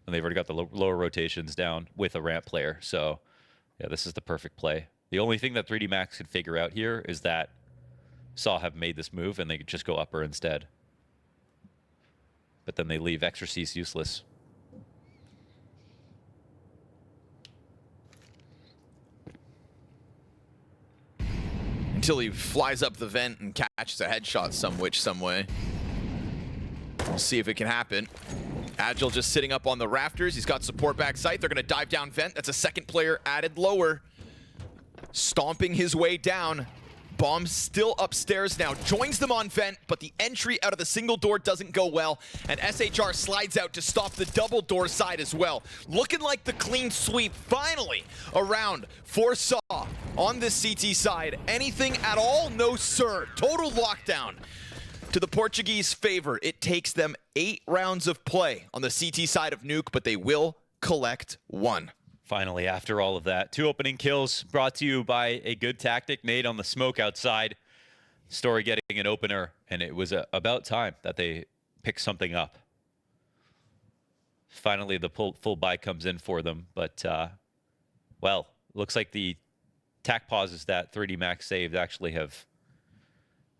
they've already got the lower rotations down with a ramp player, so yeah, this is the perfect play. The only thing that 3D Max could figure out here is that sAw have made this move, and they could just go upper instead. But then they leave Exorcist useless. Until he flies up the vent and catches a headshot some way. We'll see if it can happen. Agile just sitting up on the rafters. He's got support back sight. They're going to dive down vent. That's a second player added lower. Stomping his way down. Bomb still upstairs now. Joins them on vent, but the entry out of the single door doesn't go well. And SHR slides out to stop the double door side as well. Looking like the clean sweep finally around for sAw on this CT side. Anything at all? No, sir. Total lockdown to the Portuguese favor. It takes them 8 rounds of play on the CT side of Nuke, but they will collect 1. Finally, after all of that, 2 opening kills brought to you by a good tactic made on the smoke outside. Story getting an opener, and it was about time that they picked something up. Finally, the full buy comes in for them, but, well, looks like the tac pauses that 3D Max saved actually have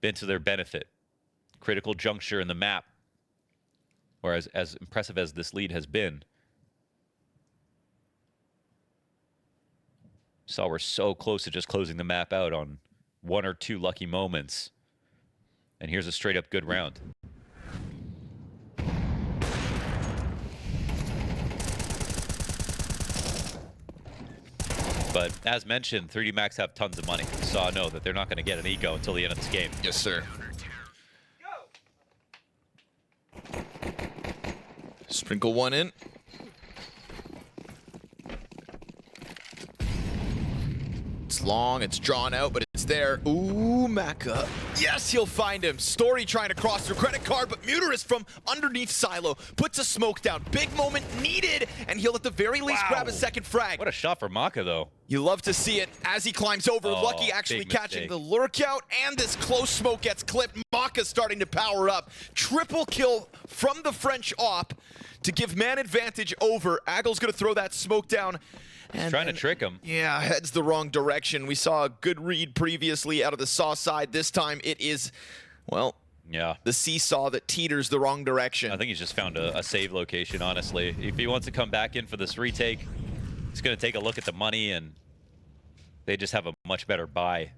been to their benefit. Critical juncture in the map, whereas as impressive as this lead has been, sAw we're so close to just closing the map out on 1 or 2 lucky moments. And here's a straight up good round. But as mentioned, 3D Max have tons of money. So know that they're not going to get an eco until the end of this game. Yes, sir. Sprinkle one in. It's long, it's drawn out, but it's there. Ooh, Maka. Yes, he'll find him. Story trying to cross through credit card, but Muterus from underneath Silo puts a smoke down. Big moment needed, and he'll at the very least grab a second frag. What a shot for Maka, though. You love to see it as he climbs over. Oh, Lucky actually big catching mistake. the lurk out, and this close smoke gets clipped. Maka's starting to power up. Triple kill from the French op to give man advantage over. Aggle's going to throw that smoke down. He's trying to trick him. Yeah, heads the wrong direction. We saw a good read previously out of the sAw side. This time it is, well, Yeah. the seesaw that teeters the wrong direction. I think he's just found a save location, honestly. If he wants to come back in for this retake, he's going to take a look at the money, and they just have a much better buy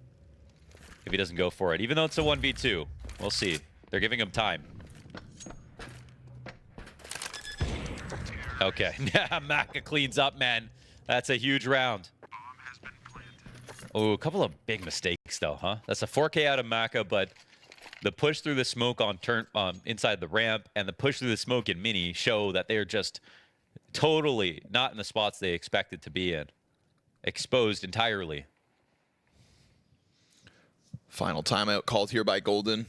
if he doesn't go for it. Even though it's a 1v2, we'll see. They're giving him time. Okay. Yeah, Maka cleans up, man. That's a huge round. Oh, a couple of big mistakes, though, huh? That's a 4K out of Maka, but the push through the smoke on inside the ramp and the push through the smoke in mini show that they're just totally not in the spots they expected to be in. Exposed entirely. Final timeout called here by Golden.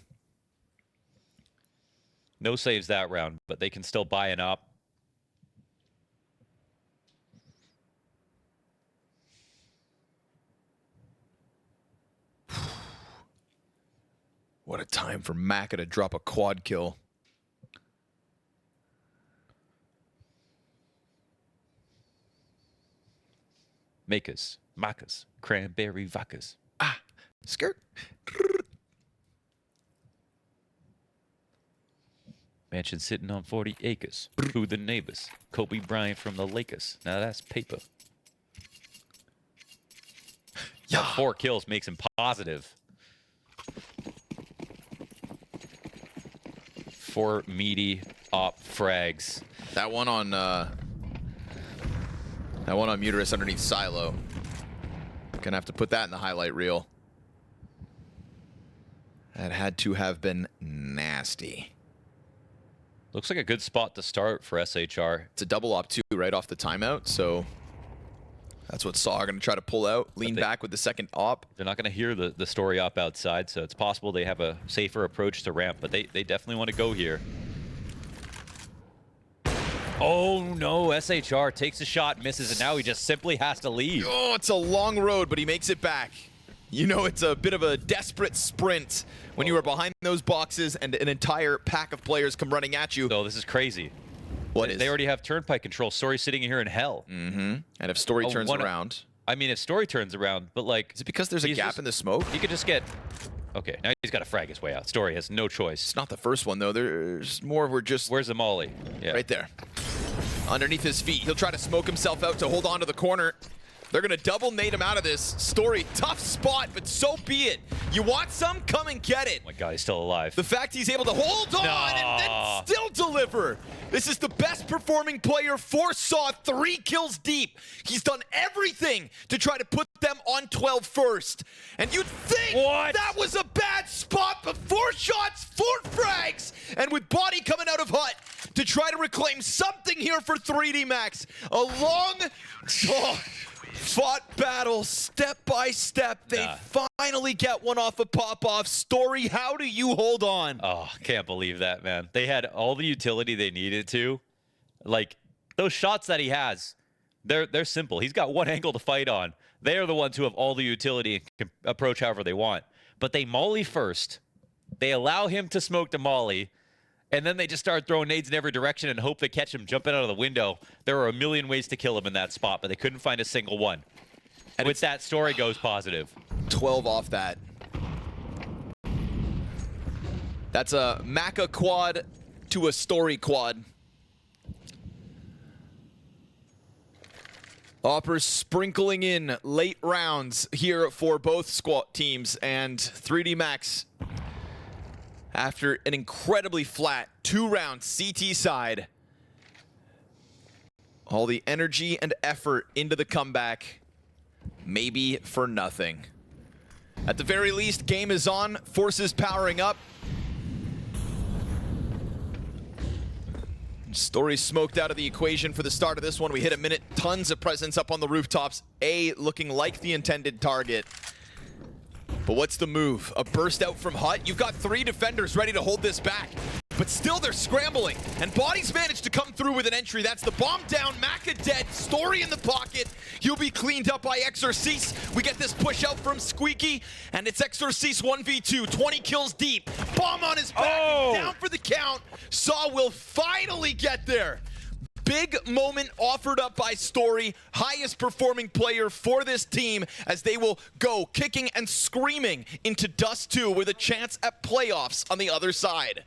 No saves that round, but they can still buy an op. What a time for Maka to drop a quad kill. Makas, Makas, cranberry vodkas. Ah, skirt. Mansion sitting on 40 acres. Who the neighbors? Kobe Bryant from the Lakers. Now that's paper. Yeah. 4 kills makes him positive. 4 meaty op frags. That one on Muterus underneath Silo. Gonna have to put that in the highlight reel. That had to have been nasty. Looks like a good spot to start for SHR. It's a double op too, right off the timeout, so that's what sAw are gonna try to pull out. Lean back with the second op. They're not going to hear the story op outside, so it's possible they have a safer approach to ramp, but they definitely want to go here. Oh no, SHR takes a shot, misses, and now he just simply has to leave. Oh, it's a long road, but he makes it back. You know, it's a bit of a desperate sprint when you are behind those boxes and an entire pack of players come running at you. Oh, this is crazy. What is? They already have turnpike control. Story's sitting here in hell. Mm-hmm. And if Story turns around. I mean, if Story turns around, but like... Is it because there's a gap in the smoke? He could just get... Okay, now he's got to frag his way out. Story has no choice. It's not the first one, though. There's more where just... Where's the molly? Yeah. Right there. Underneath his feet. He'll try to smoke himself out to hold on to the corner. They're going to double nade him out of this. Story, tough spot, but so be it. You want some? Come and get it. Oh my God, he's still alive. The fact he's able to hold on and then still deliver. This is the best performing player for sAw, 3 kills deep. He's done everything to try to put them on 12 first. And you'd think that was a bad spot, but 4 shots, 4 frags. And with body coming out of hut to try to reclaim something here for 3D Max. A long... fought battle step by step. They finally get one off a pop-off. Story, how do you hold on? Oh, can't believe that, man. They had all the utility they needed to. Like, those shots that he has, they're simple. He's got one angle to fight on. They are the ones who have all the utility and can approach however they want. But they molly first. They allow him to smoke the molly. And then they just start throwing nades in every direction and hope they catch him jumping out of the window. There were a million ways to kill him in that spot, but they couldn't find a single one. And with that, Story goes positive. 12 off that. That's a Maka quad to a Story quad. Oppers sprinkling in late rounds here for both squad teams, and 3D Max After an incredibly flat 2-round CT side, all the energy and effort into the comeback, maybe for nothing. At the very least, game is on, forces powering up. Stories smoked out of the equation for the start of this one. We hit a minute, tons of presence up on the rooftops. A looking like the intended target. But what's the move? A burst out from Hut? You've got 3 defenders ready to hold this back. But still they're scrambling. And Body's managed to come through with an entry. That's the bomb down, Maka dead, Story in the pocket. He'll be cleaned up by Exorcise. We get this push out from Squeaky, and it's Exorcise 1v2, 20 kills deep. Bomb on his back, and down for the count. sAw will finally get there. Big moment offered up by Story, highest performing player for this team, as they will go kicking and screaming into Dust2 with a chance at playoffs on the other side.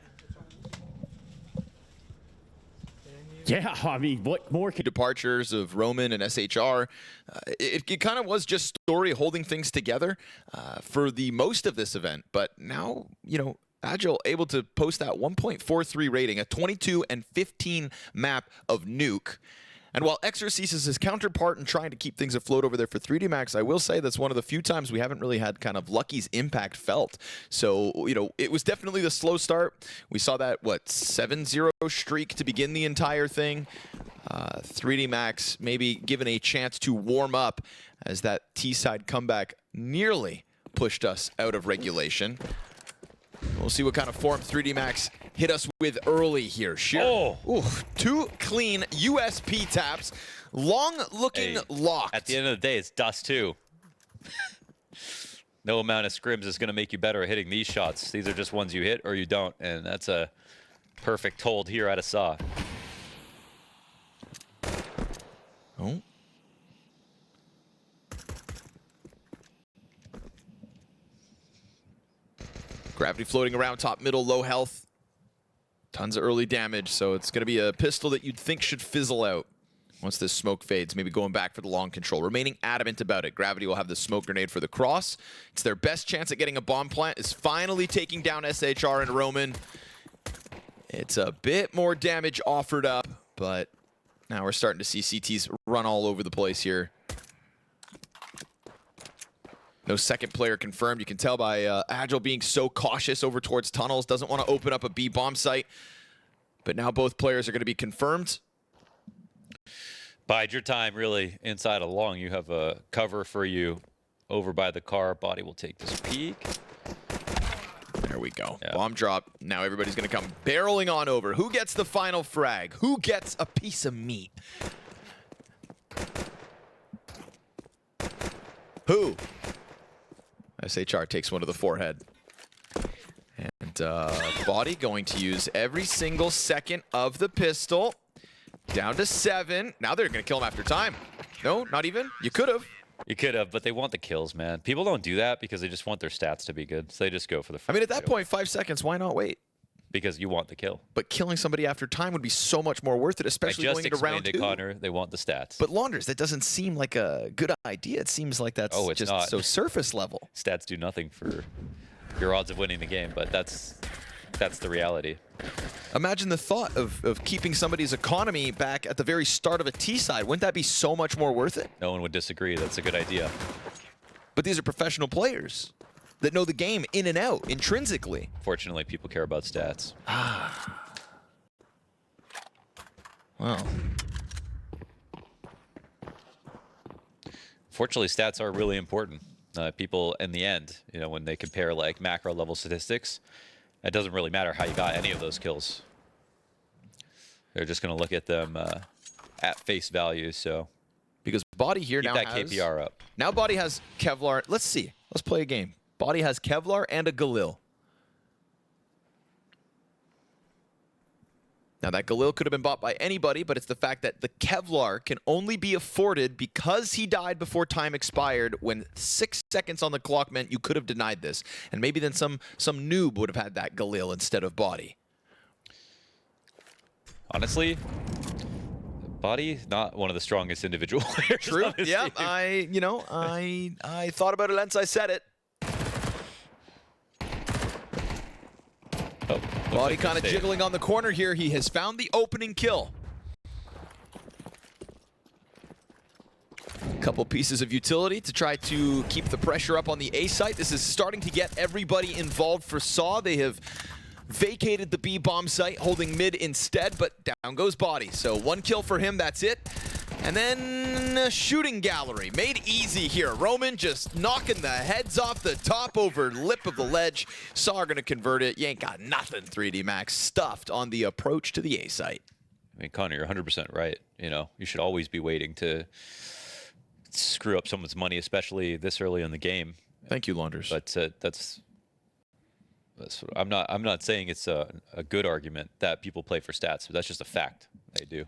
Yeah, I mean, what more could... Departures of Roman and SHR, it kind of was just Story holding things together for the most of this event, but now, you know, Agile able to post that 1.43 rating, a 22 and 15 map of Nuke. And while Exorcise is his counterpart in trying to keep things afloat over there for 3D Max, I will say that's one of the few times we haven't really had kind of Lucky's impact felt. So, you know, it was definitely the slow start. We saw that, what, 7-0 streak to begin the entire thing. 3D Max maybe given a chance to warm up as that T-side comeback nearly pushed us out of regulation. We'll see what kind of form 3D Max hit us with early here. Ooh, 2 clean USP taps. Long-looking locked. At the end of the day, it's Dust2. No amount of scrims is going to make you better at hitting these shots. These are just ones you hit or you don't, and that's a perfect hold here out of sAw. Oh. Gravity floating around top, middle, low health. Tons of early damage, so it's going to be a pistol that you'd think should fizzle out once this smoke fades. Maybe going back for the long control. Remaining adamant about it. Gravity will have the smoke grenade for the cross. It's their best chance at getting a bomb plant. Is finally taking down SHR and Roman. It's a bit more damage offered up, but now we're starting to see CTs run all over the place here. No second player confirmed. You can tell by Agile being so cautious over towards tunnels. Doesn't want to open up a B bomb site. But now both players are going to be confirmed. Bide your time, really, inside of long. You have a cover for you over by the car. Body will take this peek. There we go. Yeah. Bomb drop. Now everybody's going to come barreling on over. Who gets the final frag? Who gets a piece of meat? Who? SHR takes one to the forehead. And Body going to use every single second of the pistol. Down to 7. Now they're going to kill him after time. No, not even. You could have. You could have, but they want the kills, man. People don't do that because they just want their stats to be good. So they just go for the I mean, at that kill. point, 5 seconds, why not wait? Because you want the kill. But killing somebody after time would be so much more worth it, especially going into round 2. Connor, they want the stats. But Launders, that doesn't seem like a good idea. It seems like that's just not. so surface level. Stats do nothing for your odds of winning the game, but that's the reality. Imagine the thought of keeping somebody's economy back at the very start of a T-side. Wouldn't that be so much more worth it? No one would disagree. That's a good idea. But these are professional players that know the game in and out, intrinsically. Fortunately, people care about stats. Well. Fortunately, stats are really important. People, in the end, you know, when they compare like macro level statistics, it doesn't really matter how you got any of those kills. They're just going to look at them at face value. So Because Body here keep now that has... KPR up. Now Body has Kevlar. Let's see. Let's play a game. Body has Kevlar and a Galil. Now that Galil could have been bought by anybody, but it's the fact that the Kevlar can only be afforded because he died before time expired when 6 seconds on the clock meant you could have denied this. And maybe then some noob would have had that Galil instead of Body. Honestly, Body, not one of the strongest individual players. True. On his Yeah, team. I thought about it once I said it. Body kind of jiggling on the corner here. He has found the opening kill. Couple pieces of utility to try to keep the pressure up on the A site. This is starting to get everybody involved for sAw. They have vacated the B bomb site, holding mid instead, but down goes Body. So 1 kill for him, that's it. And then a shooting gallery, made easy here. Roman just knocking the heads off the top over lip of the ledge. sAw are gonna convert it. You ain't got nothing, 3D Max, stuffed on the approach to the A site. I mean, Connor, you're 100% right. You know, you should always be waiting to screw up someone's money, especially this early in the game. Thank you, Launders. But that's I'm not saying it's a good argument that people play for stats, but that's just a fact. They do.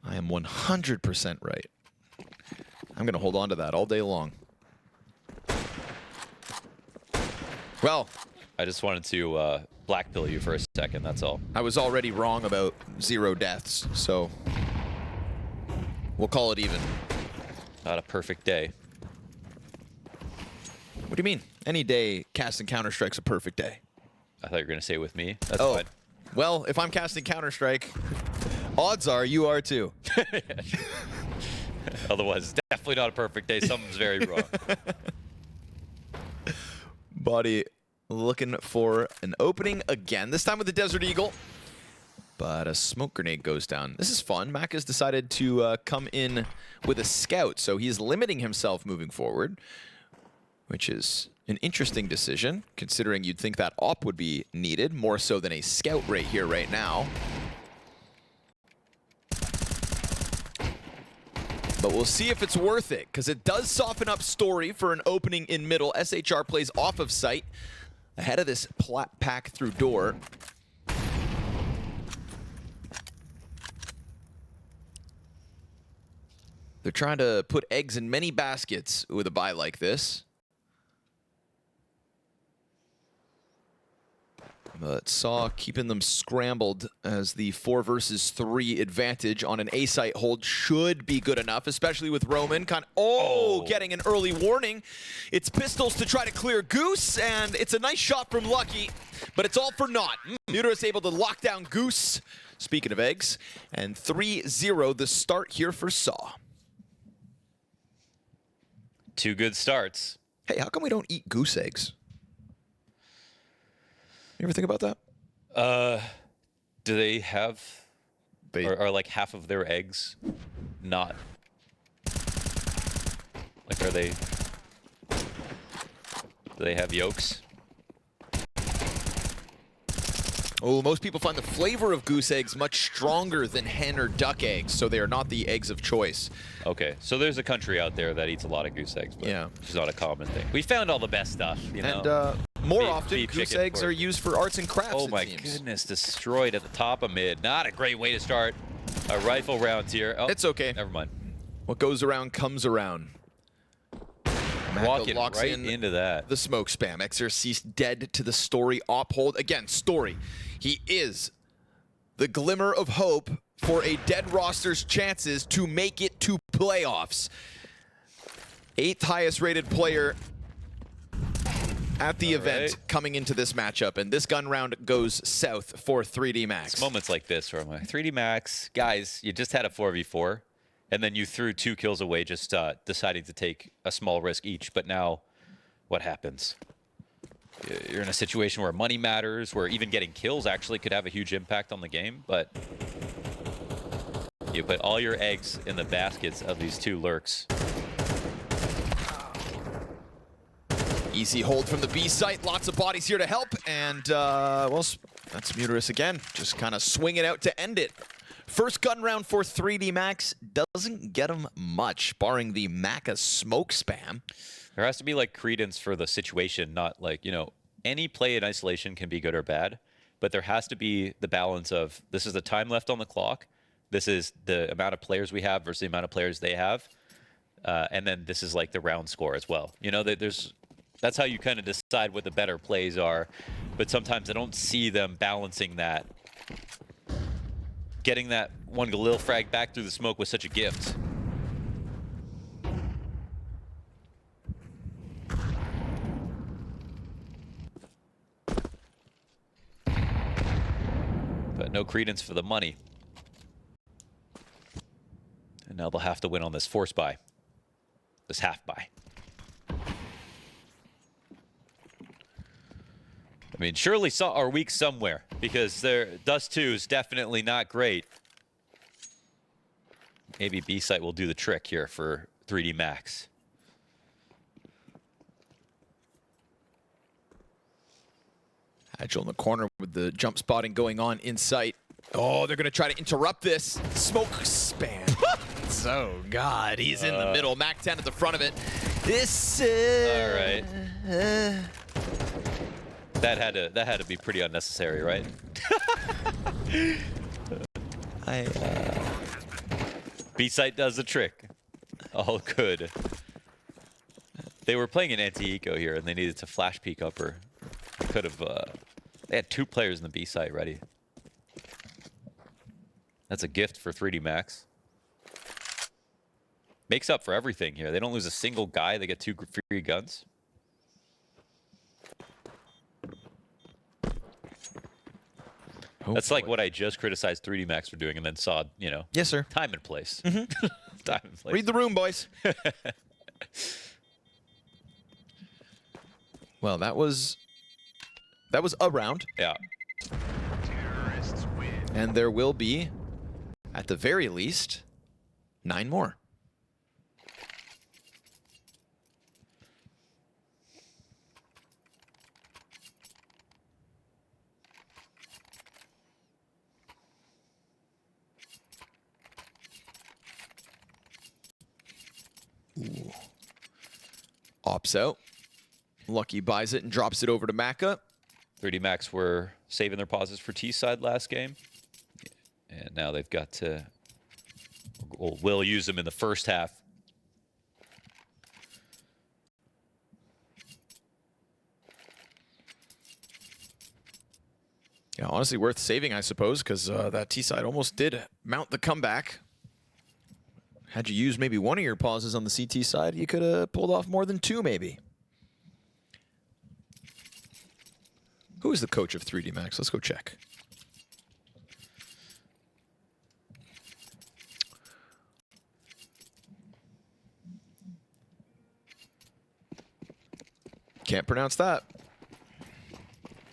I am 100% right. I'm going to hold on to that all day long. Well, I just wanted to black pill you for a second, that's all. I was already wrong about 0 deaths, so we'll call it even. Not a perfect day. What do you mean? Any day casting Counter-Strike's a perfect day. I thought you were going to say with me. That's Oh, fine. well, if I'm casting Counter-Strike, odds are you are too. Otherwise, it's definitely not a perfect day. Something's very wrong. Body looking for an opening again, this time with the Desert Eagle. But a smoke grenade goes down. This is fun. Mac has decided to come in with a scout, so he's limiting himself moving forward, which is an interesting decision, considering you'd think that op would be needed, more so than a scout right here, right now. But we'll see if it's worth it, because it does soften up Story for an opening in middle. SHR plays off of site, ahead of this pack through door. They're trying to put eggs in many baskets with a buy like this. But sAw keeping them scrambled as the 4 versus 3 advantage on an A site hold should be good enough, especially with Roman. Getting an early warning. It's pistols to try to clear Goose, and it's a nice shot from Lucky, but it's all for naught. Muterus able to lock down Goose, speaking of eggs, and 3-0 the start here for sAw. 2 good starts. Hey, how come we don't eat goose eggs? You ever think about that? Do they have, are like half of their eggs not, like do they have yolks? Oh, most people find the flavor of goose eggs much stronger than hen or duck eggs, so they are not the eggs of choice. Okay, so there's a country out there that eats a lot of goose eggs, but Yeah. it's not a common thing. We found all the best stuff, you know. And more Beef- often, beef goose chicken, eggs pork. are used for arts and crafts, Oh it my seems. goodness, destroyed at the top of mid. Not a great way to start a rifle round here. Oh, It's okay. Never mind. What goes around comes around. Walking locks right in into that. the smoke spam. Exorcist dead to the Story op hold. Again, Story. He is the glimmer of hope for a dead roster's chances to make it to playoffs. 8th highest rated player at the event coming into this matchup, and this gun round goes south for 3D Max. It's moments like this where I'm like, 3D Max, guys, you just had a 4v4, and then you threw 2 kills away just deciding to take a small risk each, but now what happens? You're in a situation where money matters, where even getting kills actually could have a huge impact on the game, but you put all your eggs in the baskets of these 2 lurks. Easy hold from the B site. Lots of bodies here to help. And, well, that's Muterus again. Just kind of swing it out to end it. First gun round for 3D Max doesn't get him much, barring the Maca smoke spam. There has to be, like, credence for the situation, not, like, you know, any play in isolation can be good or bad, but there has to be the balance of this is the time left on the clock, this is the amount of players we have versus the amount of players they have, and then this is, like, the round score as well. You know, that's how you kind of decide what the better plays are, but sometimes I don't see them balancing that. Getting that one Galil frag back through the smoke was such a gift. no credence for the money. And now they'll have to win on this force buy. This half buy. I mean, surely sAw are weak somewhere, because their Dust2 is definitely not great. Maybe B-Site will do the trick here for 3D Max. Agile in the corner with the jump spotting going on in sight. Oh, they're going to try to interrupt this. Smoke span. Oh, God. He's in the middle. Mac 10 at the front of it. This All right. That had to be pretty unnecessary, right? B-Site does the trick. All good. They were playing an anti-eco here, and they needed to flash peek upper. Could have. They had 2 players in the B-Site ready. That's a gift for 3D Max. Makes up for everything here. They don't lose a single guy. They get 2 free guns. Oh, that's like what I just criticized 3D Max for doing, and then saw, you know. Yes, sir. Time and place. Mm-hmm. Time and place. Read the room, boys. Well, that was a round. Yeah. Terrorists win. And there will be, at the very least, 9 more. Ooh. Ops out. Lucky buys it and drops it over to Maka. 3D Max were saving their pauses for T-side last game. And now they've got to... will use them in the first half. Yeah, honestly worth saving, I suppose, because that T-side almost did mount the comeback. Had you used maybe one of your pauses on the CT side, you could have pulled off more than 2, maybe. Who is the coach of 3D Max? Let's go check. Can't pronounce that.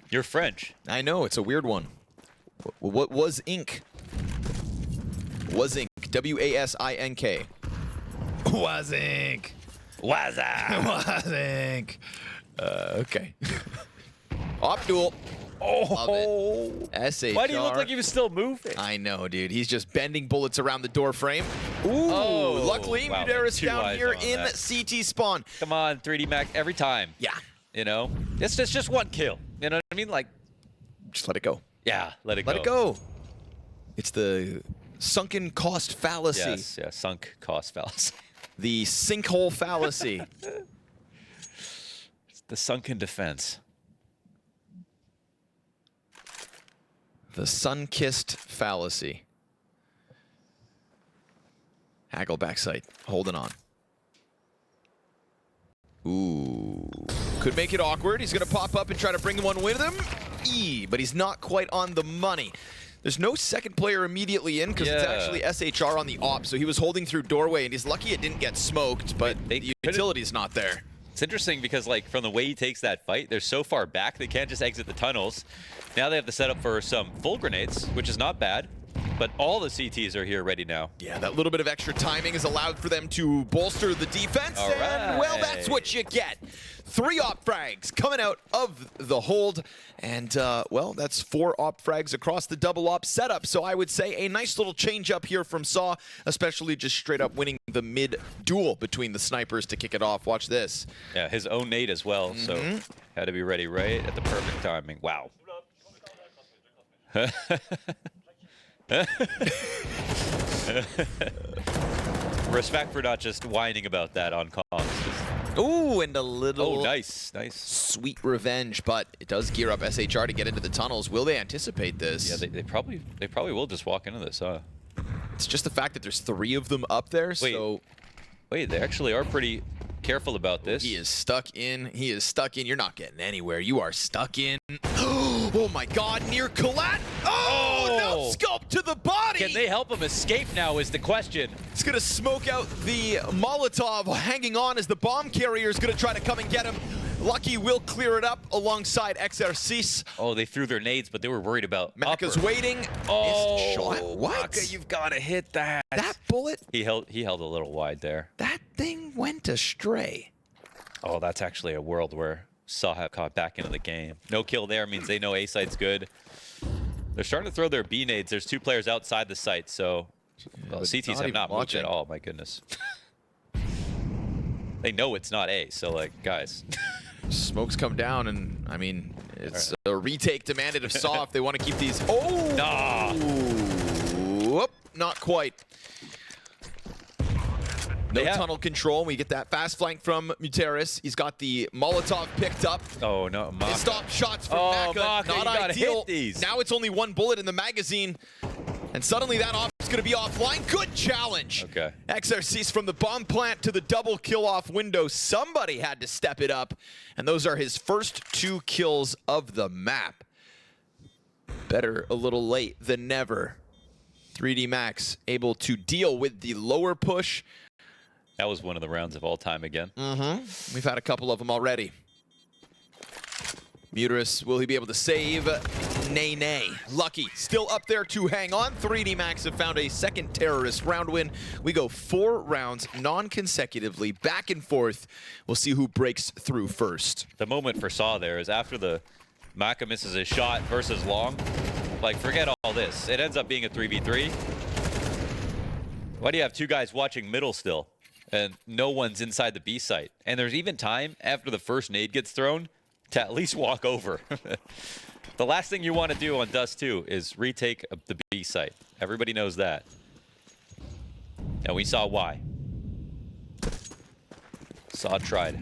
You're French. I know, it's a weird one. What was Ink? Was Ink. W-A-S-I-N-K. Was Ink. Was Ink. Okay. Op duel. Love it. SHR. Why do you look like he was still moving? I know, dude. He's just bending bullets around the door frame. Ooh. Oh, Luckily, wow, Mudaris two down eyes here on in that. CT spawn. Come on, 3D Max, every time. Yeah. You know? It's just one kill. You know what I mean? Like, Just let it go. yeah, let it go. Let it go. It's the sunken cost fallacy. Yes, yeah, sunk cost fallacy. The sinkhole fallacy. It's the sunken defense. The sun-kissed fallacy. Haggle backside, holding on. Ooh. Could make it awkward. He's going to pop up and try to bring one with him. But he's not quite on the money. There's no second player immediately in because it's actually SHR on the op, so he was holding through doorway, and he's lucky it didn't get smoked, but the utility's not there. It's interesting because, like, from the way he takes that fight, they're so far back they can't just exit the tunnels. Now they have to set up for some full grenades, which is not bad, but all the CTs are here ready now. Yeah, that little bit of extra timing is allowed for them to bolster the defense, All and, well, right. that's what you get. 3 op frags coming out of the hold, and, well, that's 4 op frags across the double op setup, so I would say a nice little change up here from sAw, especially just straight up winning the mid duel between the snipers to kick it off. Watch this. Yeah, his own nade as well, so had to be ready right at the perfect timing. Wow. Respect for not just whining about that on comms. Ooh, and a little nice. sweet revenge, but it does gear up SHR to get into the tunnels. Will they anticipate this? Yeah, they probably will just walk into this, huh? It's just the fact that there's 3 of them up there, so... Wait, they actually are pretty careful about this. He is stuck in. He is stuck in. You're not getting anywhere. You are stuck in. Oh my god, near collat. Oh, no No scope to the body. Can they help him escape now is the question. It's going to smoke out the Molotov, hanging on as the bomb carrier is going to try to come and get him. Lucky will clear it up alongside Exercis. Oh, they threw their nades, but they were worried about Maka's upper. waiting. Oh, Shot. What? Maka, you've got to hit that. That bullet, He held a little wide there. that thing went astray. Oh, that's actually a world where sAw have caught back into the game. No kill there means they know A site's good. They're starting to throw their B nades. There's 2 players outside the site, so well, CTs have not moved at all. My goodness. They know it's not A, so like, guys. Smokes come down, and I mean, it's a retake demanded of sAw if they want to keep these. Oh! Nah. Whoop, not quite. No tunnel control. We get that fast flank from Muteris. He's got the Molotov picked up. Oh, no. Maka. It stopped shots from Maka. Maka, Not you gotta ideal. hit these. Now it's only 1 bullet in the magazine. And suddenly that op's going to be offline. Good challenge. Okay. Exercis from the bomb plant to the double kill off window. Somebody had to step it up. And those are his first 2 kills of the map. Better a little late than never. 3D Max able to deal with the lower push. That was one of the rounds of all time again. We've had a couple of them already. Muteris, will he be able to save? Nay. Lucky, still up there to hang on. 3D Max have found a second terrorist round win. We go 4 rounds non-consecutively, back and forth. We'll see who breaks through first. The moment for sAw there is after the Maka misses his shot versus long. Like, forget all this. It ends up being a 3v3. Why do you have 2 guys watching middle still? And no one's inside the B site. And there's even time after the first nade gets thrown to at least walk over. The last thing you want to do on Dust2 is retake the B site. Everybody knows that. And we saw why. sAw tried.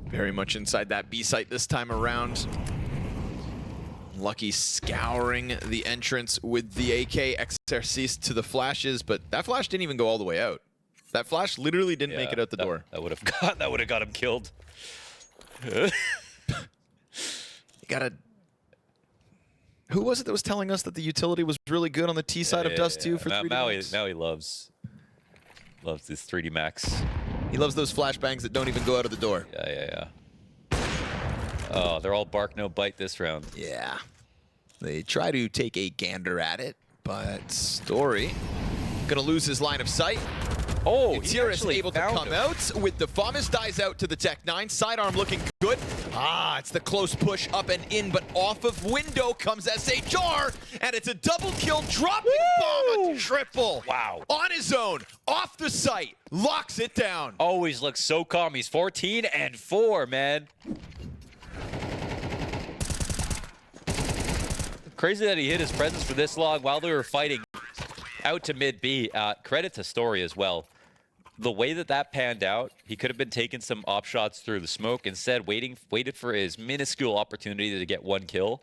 Very much inside that B site this time around. Lucky scouring the entrance with the AK. Exercis to the flashes, but that flash didn't even go all the way out. That flash literally didn't make it out the door. That would have got him killed. You gotta. Who was it that was telling us that the utility was really good on the T side of Dust2 for 3D Max? Now he loves this 3D Max. He loves those flashbangs that don't even go out of the door. Yeah. Oh, they're all bark, no bite this round. Yeah. They try to take a gander at it, but Story gonna lose his line of sight. Oh, Muteris able to come out with the FAMAS, dies out to the Tech-9. Sidearm looking good. It's the close push up and in, but off of window comes SHR, and it's a double kill, dropping bomb, a triple. Wow. On his own, off the site, locks it down. Always looks so calm. He's 14-4, man. Crazy that he hit his presence for this long while they were fighting out to mid B. Credit to Story as well. The way that panned out, he could have been taking some op shots through the smoke. Instead, waited for his minuscule opportunity to get 1 kill.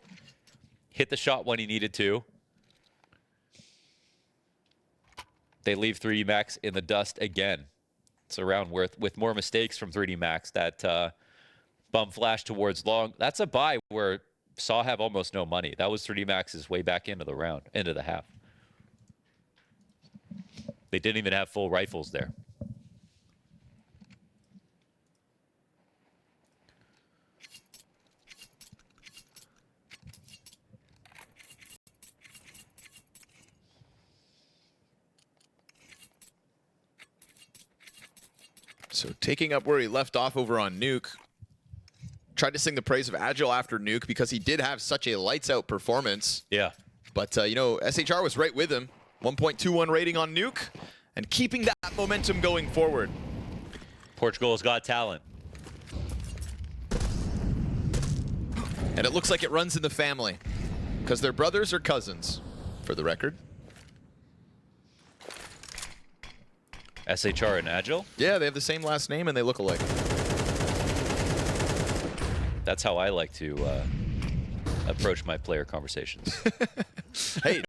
Hit the shot when he needed to. They leave 3D Max in the dust again. It's a round with more mistakes from 3D Max. That bum flash towards long. That's a buy where sAw have almost no money. That was 3D Max's way back into the round, into the half. They didn't even have full rifles there. So taking up where he left off over on Nuke. Tried to sing the praise of Agile after Nuke because he did have such a lights out performance. Yeah. But, you know, SHR was right with him. 1.21 rating on Nuke and keeping that momentum going forward. Portugal's got talent. And it looks like it runs in the family, because they're brothers or cousins, for the record. SHR and Agile? Yeah, they have the same last name and they look alike. That's how I like to approach my player conversations. Hey,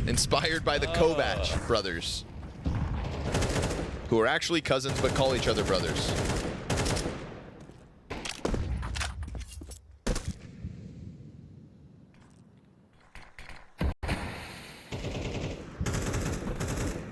inspired by the Kovac brothers, who are actually cousins but call each other brothers.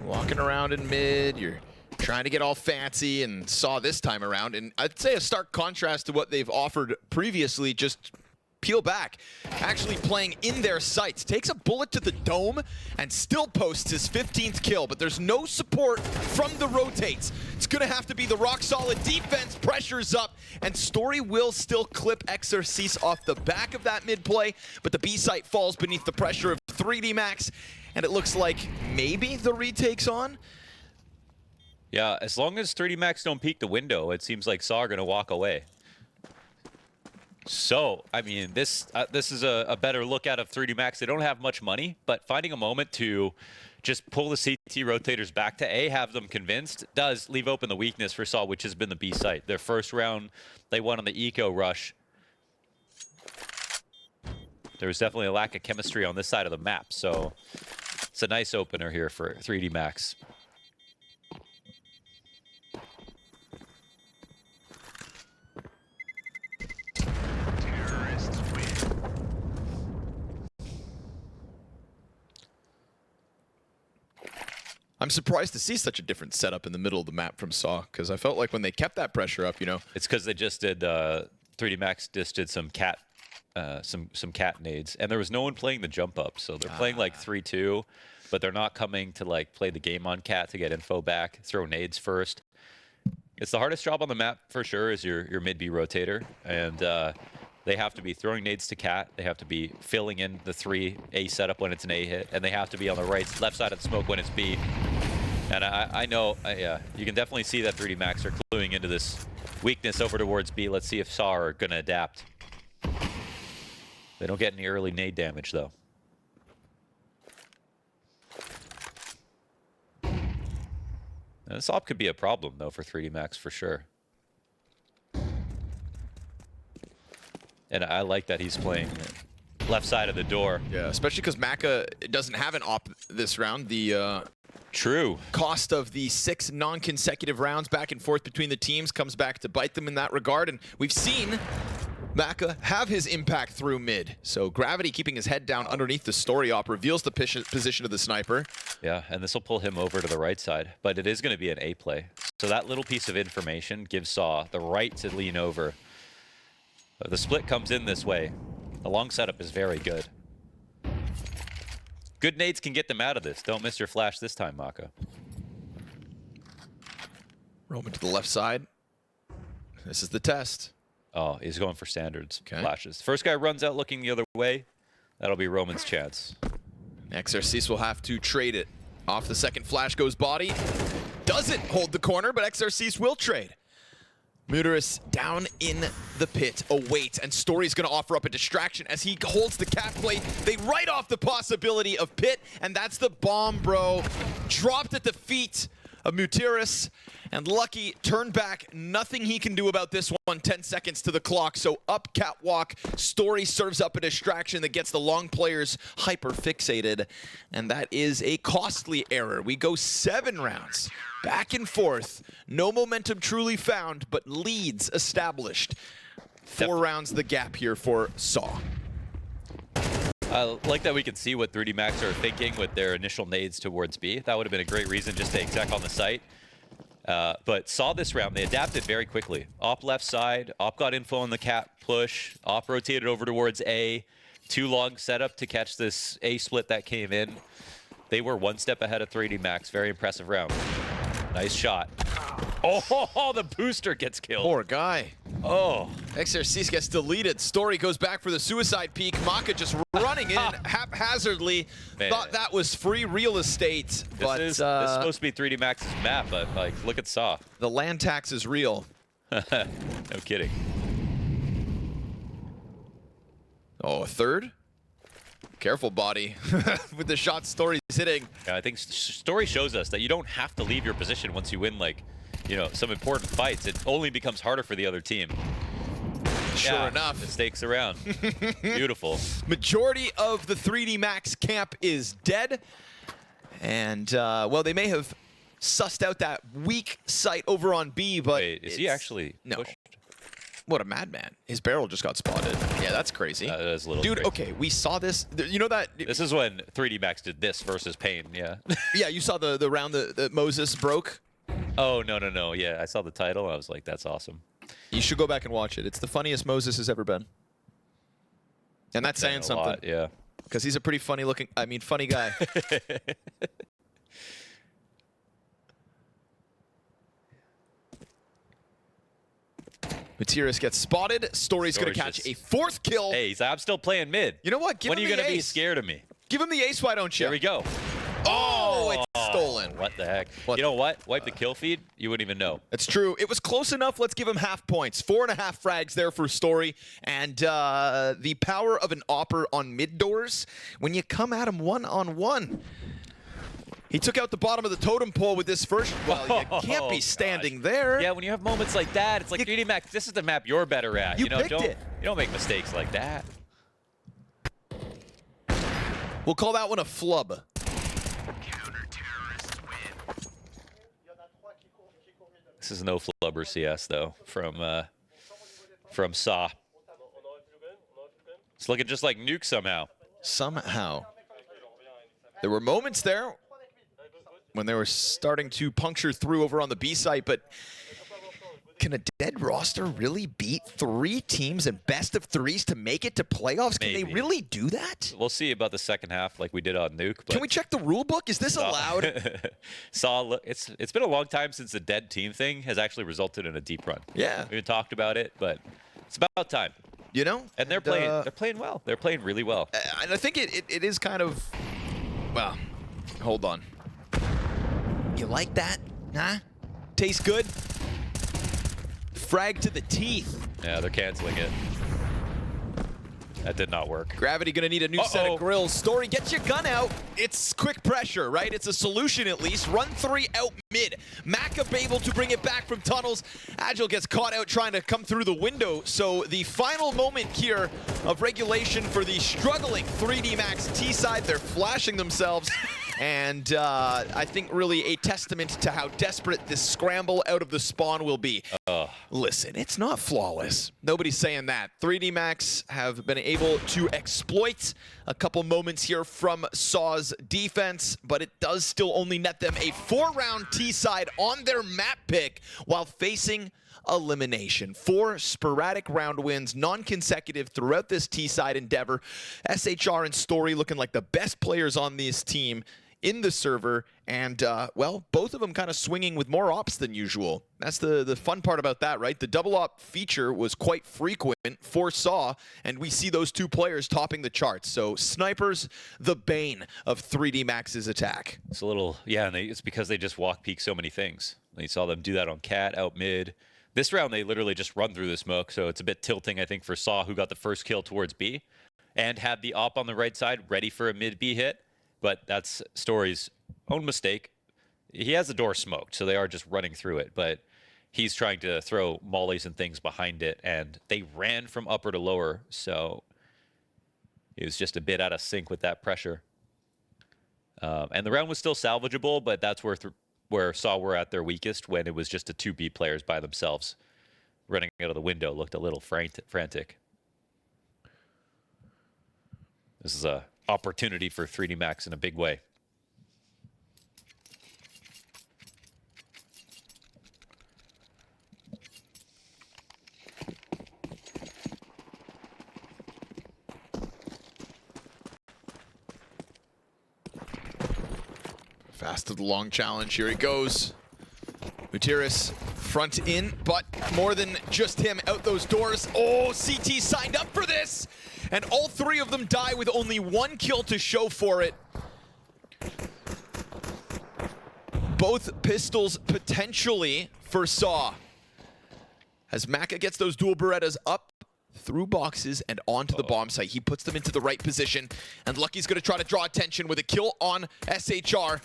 Walking around in mid, you're trying to get all fancy, and sAw this time around. And I'd say a stark contrast to what they've offered previously. Just peel back, actually playing in their sights. Takes a bullet to the dome and still posts his 15th kill, but there's no support from the rotates. It's gonna have to be the rock solid defense, pressure's up, and Story will still clip Exercise off the back of that mid play, but the B site falls beneath the pressure of 3D Max, and it looks like maybe the retake's on. Yeah, as long as 3D Max don't peek the window, it seems like sAw are gonna walk away. So, I mean, this is a better look out of 3D Max. They don't have much money, but finding a moment to just pull the CT rotators back to A, have them convinced, does leave open the weakness for sAw, which has been the B site. Their first round, they won on the eco rush. There was definitely a lack of chemistry on this side of the map, so it's a nice opener here for 3D Max. Terrorists win. I'm surprised to see such a different setup in the middle of the map from sAw, because I felt like when they kept that pressure up, you know. It's because they just did 3D Max just did some cat nades, and there was no one playing the jump up, so they're playing like 3-2, but they're not coming to like play the game on cat to get info back, throw nades first. It's the hardest job on the map for sure, is your mid B rotator, and they have to be throwing nades to cat, they have to be filling in the 3A setup when it's an A hit, and they have to be on the left side of the smoke when it's B. And I know, yeah, you can definitely see that 3D Max are cluing into this weakness over towards B. Let's see if sAw are gonna adapt. They don't get any early nade damage though. And this op could be a problem though for 3D Max for sure. And I like that he's playing left side of the door. Yeah, especially because Maka doesn't have an op this round. The True. cost of the 6 non-consecutive rounds back and forth between the teams comes back to bite them in that regard, and we've seen Maka have his impact through mid. So Gravity keeping his head down underneath the Story op reveals the position of the sniper. Yeah, and this will pull him over to the right side, but it is going to be an A play. So that little piece of information gives sAw the right to lean over. The split comes in this way. The long setup is very good. Good nades can get them out of this. Don't miss your flash this time, Maka. Roman to the left side. This is the test. Oh, he's going for standards. Okay. Flashes. First guy runs out looking the other way. That'll be Roman's chance. Exercise will have to trade it. Off the second flash goes body. Doesn't hold the corner, but Exercise will trade. Muterus down in the pit, awaits, and Story's gonna offer up a distraction as he holds the cat plate. They write off the possibility of pit, and that's the bomb, bro. Dropped at the feet of Muterus, and Lucky turned back. Nothing he can do about this one. 10 seconds to the clock, so up catwalk. Story serves up a distraction that gets the long players hyper fixated, and that is a costly error. We go 7 rounds. Back and forth. No momentum truly found, but leads established. 4 rounds the gap here for sAw. I like that we can see what 3D Max are thinking with their initial nades towards B. That would have been a great reason just to exec on the site. But sAw this round, they adapted very quickly. Op left side, Op got info on the cat push, Op rotated over towards A. 2 long setup to catch this A split that came in. They were 1 step ahead of 3D Max. Very impressive round. Nice shot. Oh, the booster gets killed. Poor guy. Oh. Exercise gets deleted. Story goes back for the suicide peek. Maka just running in haphazardly. Man. Thought that was free real estate, but This is supposed to be 3D Max's map, but like, look at sAw. the land tax is real. No kidding. Oh, a third? Careful, body, with the shot Story's hitting. Yeah, I think Story shows us that you don't have to leave your position once you win, like, you know, some important fights. It only becomes harder for the other team. Sure Yeah, enough. the stakes around. Beautiful. Majority of the 3D Max camp is dead. And, well, they may have sussed out that weak site over on B, but Wait, is he actually pushed? What a madman. His barrel just got spotted. Yeah, that's crazy. That is a little Dude, crazy. okay, we saw this. You know that? This is when 3D Max did this versus Pain, yeah. Yeah, you saw the round that MOUZ broke? Oh, no. Yeah, I saw the title. I was like, that's awesome. You should go back and watch it. It's the funniest MOUZ has ever been. And that's saying something. Lot, yeah. Because he's a pretty funny funny guy. Materis gets spotted. Story's going to catch a 4th kill. Hey, he's like, I'm still playing mid. You know what? Give when him are you the going to be ace. scared of me? Give him the ace, why don't you? Here we go. Oh, it's stolen. What the heck? What? You know what? Wipe the kill feed, you wouldn't even know. It's true. It was close enough. Let's give him half points. 4.5 frags there for Story. And the power of an Opper on mid doors when you come at him one-on-one. He took out the bottom of the totem pole with this first. Well, you can't be standing there. Yeah, when you have moments like that, it's like 3D Max, this is the map you're better at. You know, picked it. You don't make mistakes like that. We'll call that one a flub. Counter-terrorists win. This is no flubber CS though from sAw. It's looking just like Nuke somehow. Somehow. There were moments there when they were starting to puncture through over on the B site, but can a dead roster really beat 3 teams and best of 3s to make it to playoffs? Can they Maybe. really do that? We'll see about the second half like we did on Nuke. But Can we check the rule book? Is this allowed? sAw, it's been a long time since the dead team thing has actually resulted in a deep run. Yeah. We haven't talked about it, but it's about time. You know? And they're playing well. They're playing really well. And I think it is kind of, well, hold on. You like that? Huh? Tastes good? Frag to the teeth. Yeah, they're canceling it. That did not work. Gravity gonna need a new set of grills. Story, get your gun out. It's quick pressure, right? It's a solution at least. Run 3 out mid. Macab able to bring it back from tunnels. Agile gets caught out trying to come through the window. So the final moment here of regulation for the struggling 3D Max T side. They're flashing themselves. And I think really a testament to how desperate this scramble out of the spawn will be. Listen, it's not flawless. Nobody's saying that. 3D Max have been able to exploit a couple moments here from sAw's defense, but it does still only net them a 4-round T-side on their map pick while facing elimination. 4 sporadic round wins, non-consecutive throughout this T-side endeavor. SHR and Story looking like the best players on this team in the server, and well, both of them kind of swinging with more ops than usual. That's the fun part about that, right? The double op feature was quite frequent for sAw, and we see those 2 players topping the charts. So snipers, the bane of 3D Max's attack. It's a little, yeah, and it's because they just walk peek so many things. You saw them do that on Cat, out mid. This round, they literally just run through the smoke, so it's a bit tilting, I think, for sAw, who got the first kill towards B, and had the op on the right side ready for a mid B hit. But that's Story's own mistake. He has the door smoked, so they are just running through it. But he's trying to throw mollies and things behind it, and they ran from upper to lower, so he was just a bit out of sync with that pressure. And the round was still salvageable, but that's where sAw were at their weakest when it was just the 2 B players by themselves. Running out of the window looked a little frantic. This is a opportunity for 3D Max in a big way. Fast to the long challenge. Here he goes. Materis front in, but more than just him out those doors. Oh, CT signed up for this. And all 3 of them die with only 1 kill to show for it. Both pistols potentially for sAw. As Maka gets those dual Berettas up, through boxes and onto the bomb site. He puts them into the right position, and Lucky's going to try to draw attention with a kill on SHR.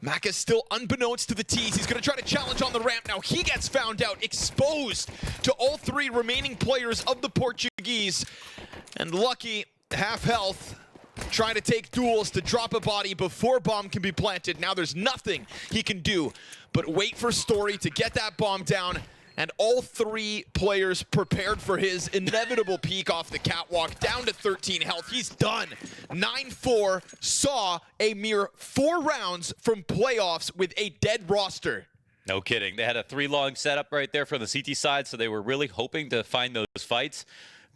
Maka's still unbeknownst to the T's. He's going to try to challenge on the ramp. Now he gets found out, exposed to all three remaining players of the Portuguese. And Lucky, half health, trying to take duels to drop a body before bomb can be planted. Now there's nothing he can do but wait for Story to get that bomb down. And all three players prepared for his inevitable peak off the catwalk, down to 13 health. He's done. 9-4, saw a mere 4 rounds from playoffs with a dead roster. No kidding. They had a 3-long setup right there from the CT side, so they were really hoping to find those fights.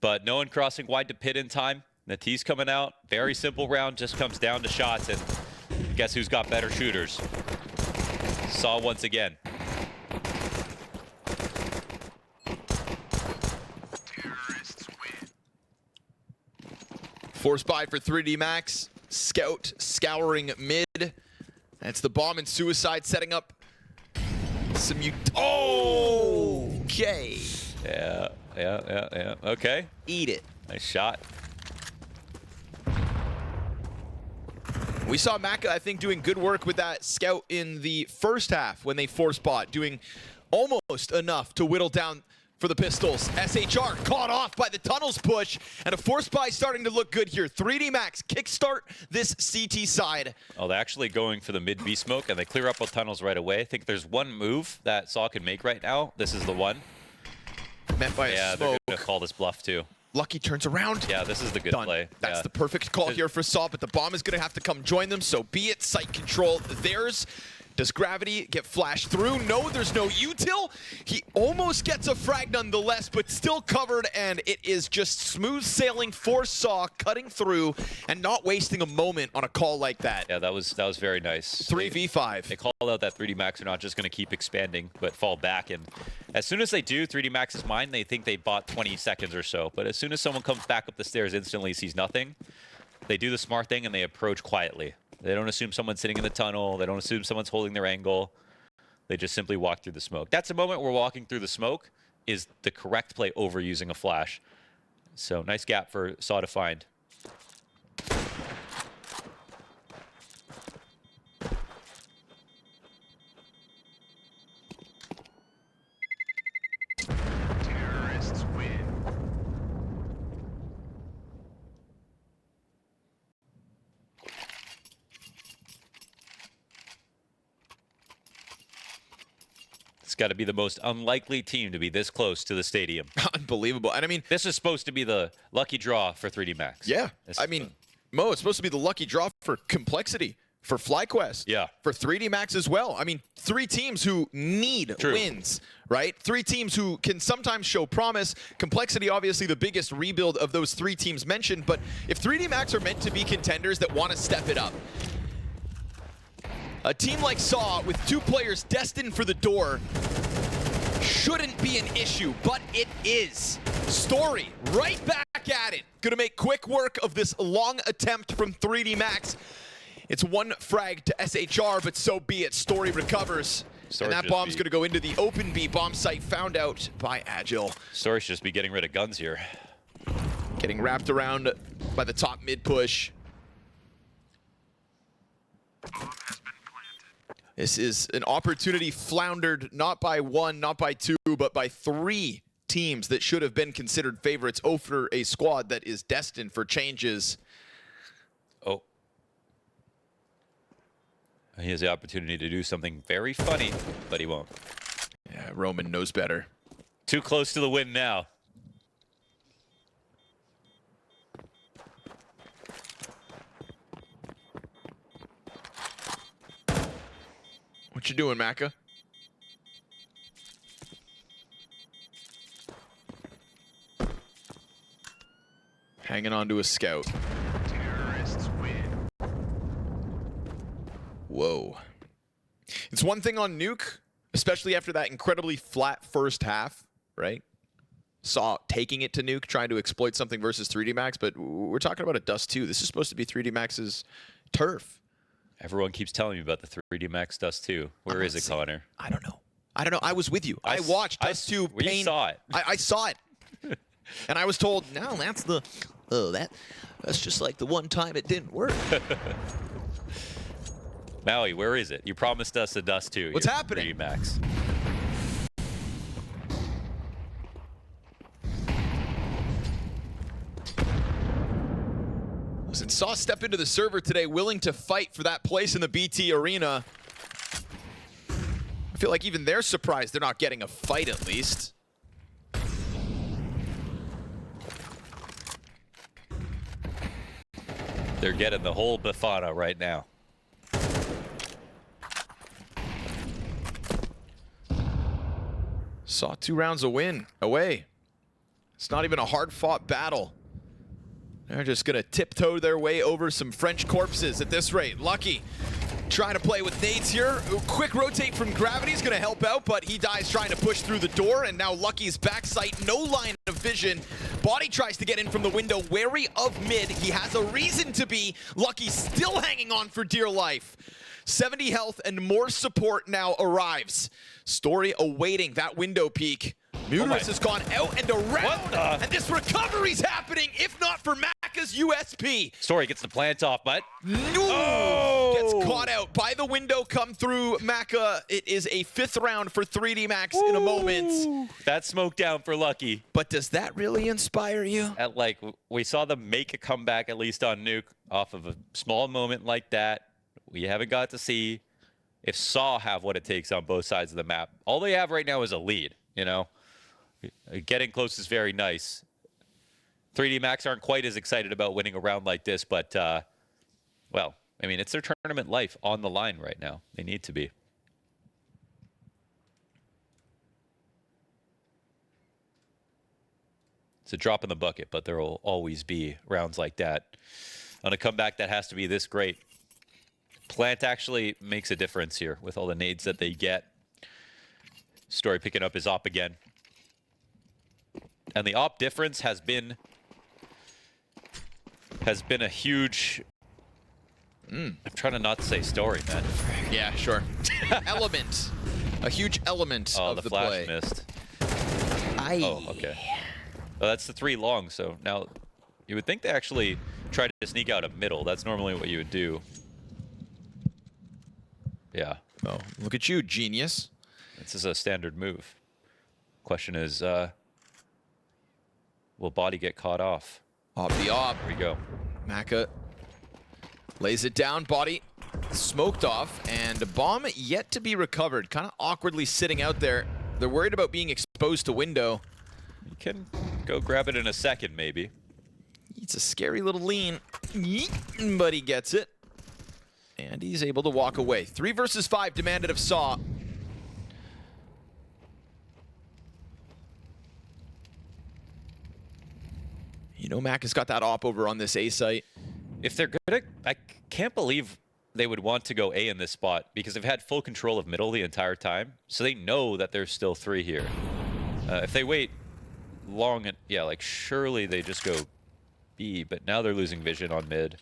But no one crossing wide to pit in time. The T's coming out. Very simple round, just comes down to shots. And guess who's got better shooters? Saw once again. Force buy for 3D Max. Scout scouring mid. That's the bomb and suicide setting up some okay. Yeah. Okay. Eat it. Nice shot. We saw Maka, I think, doing good work with that scout in the first half when they force bought, doing almost enough to whittle down for the pistols. SHR caught off by the tunnels push, and a force buy starting to look good here. 3D Max kickstart this CT side. Oh, they're actually going for the mid B smoke, and they clear up with tunnels right away. I think there's one move that sAw can make right now. This is the one. Met by a Yeah, smoke. they're going to call this bluff too. Lucky turns around. Yeah, this is the good Done. play. That's Yeah. the perfect call here for sAw, but the bomb is going to have to come join them, so be it. Site control theirs. Does Gravity get flashed through? No, there's no util. He almost gets a frag nonetheless, but still covered, and it is just smooth sailing for sAw, cutting through and not wasting a moment on a call like that. Yeah, that was very nice. 3v5. They call out that 3D Max are not just going to keep expanding, but fall back. And as soon as they do, 3D Max's mind, they think they bought 20 seconds or so. But as soon as someone comes back up the stairs, instantly sees nothing, they do the smart thing and they approach quietly. They don't assume someone's sitting in the tunnel. They don't assume someone's holding their angle. They just simply walk through the smoke. That's the moment where walking through the smoke is the correct play over using a flash. So nice gap for sAw to find. Terrorists win. It's got to be the most unlikely team to be this close to the stadium. Unbelievable. And I mean, This is supposed to be the lucky draw for 3D Max. yeah. This I is mean, Mo, it's supposed to be the lucky draw for Complexity, for FlyQuest, Yeah. for 3D Max as well. I mean, 3 teams who need True. wins, right? 3 teams who can sometimes show promise. Complexity, obviously, the biggest rebuild of those 3 teams mentioned. But if 3D Max are meant to be contenders that want to step it up, a team like sAw with 2 players destined for the door shouldn't be an issue, but it is. Story right back at it. Gonna make quick work of this long attempt from 3D Max. It's 1 frag to SHR, but so be it. Story recovers. Story And that just bomb's be- gonna go into the open B bomb site, found out by Agile. Story should just be getting rid of guns here. Getting wrapped around by the top mid push. This is an opportunity floundered not by 1, not by 2, but by 3 teams that should have been considered favorites over a squad that is destined for changes. Oh. He has the opportunity to do something very funny, but he won't. Yeah, Roman knows better. Too close to the win now. What you doing, Maka? Hanging on to a scout. Terrorists win. Whoa. It's one thing on Nuke, especially after that incredibly flat first half, right? Saw taking it to Nuke, trying to exploit something versus 3D Max, but we're talking about a Dust2. This is supposed to be 3D Max's turf. Everyone keeps telling me about the 3D Max Dust2. Where is it, Connor? I don't know. I was with you. I s- watched I Dust2 s- we pain. saw it. I saw it. And I was told, no, that's the, that's just like the one time it didn't work. Maui, where is it? You promised us a Dust2. What's happening? Max. Listen, sAw step into the server today, willing to fight for that place in the BT arena. I feel like even they're surprised they're not getting a fight at least. They're getting the whole Bafana right now. Saw 2 rounds a win away. It's not even a hard-fought battle. They're just gonna tiptoe their way over some French corpses at this rate. Lucky trying to play with nades here. Quick rotate from Gravity is gonna help out, but he dies trying to push through the door, and now Lucky's backside, no line of vision. Body tries to get in from the window, wary of mid. He has a reason to be. Lucky still hanging on for dear life. 70 health and more support now arrives. Story awaiting that window peek. MUTARIS has gone out and around, and this recovery's happening, if not for Maka's USP. Story gets the plant off, but Gets caught out by the window come through Maka. It is a 5th round for 3D Max in a moment. That smoke down for Lucky. But does that really inspire you? At like we saw them make a comeback at least on Nuke off of a small moment like that. We haven't got to see if sAw have what it takes on both sides of the map. All they have right now is a lead, you know. Getting close is very nice. 3D Max aren't quite as excited about winning a round like this, but, well, I mean, it's their tournament life on the line right now. They need to be. It's a drop in the bucket, but there will always be rounds like that. On a comeback that has to be this great. Plant actually makes a difference here with all the nades that they get. Story picking up his op again. And the op difference has been a huge... I'm trying to not say story, man. Yeah, sure. Element. A huge element of the flash play. missed. Oh, okay. Well, that's the 3 long, so now you would think they actually try to sneak out a middle. That's normally what you would do. Yeah. Oh, look at you, genius. This is a standard move. Question is, will body get caught off? Op the op. Here we go. Maka lays it down, body smoked off, and a bomb yet to be recovered. Kind of awkwardly sitting out there. They're worried about being exposed to window. You can go grab it in a second, maybe. It's a scary little lean, but he gets it. And he's able to walk away. 3 versus 5 demanded of sAw. You know, Mac has got that op over on this A site. If they're good, I can't believe they would want to go A in this spot because they've had full control of middle the entire time. So they know that there's still 3 here. If they wait long, and yeah, like surely they just go B, but now they're losing vision on mid.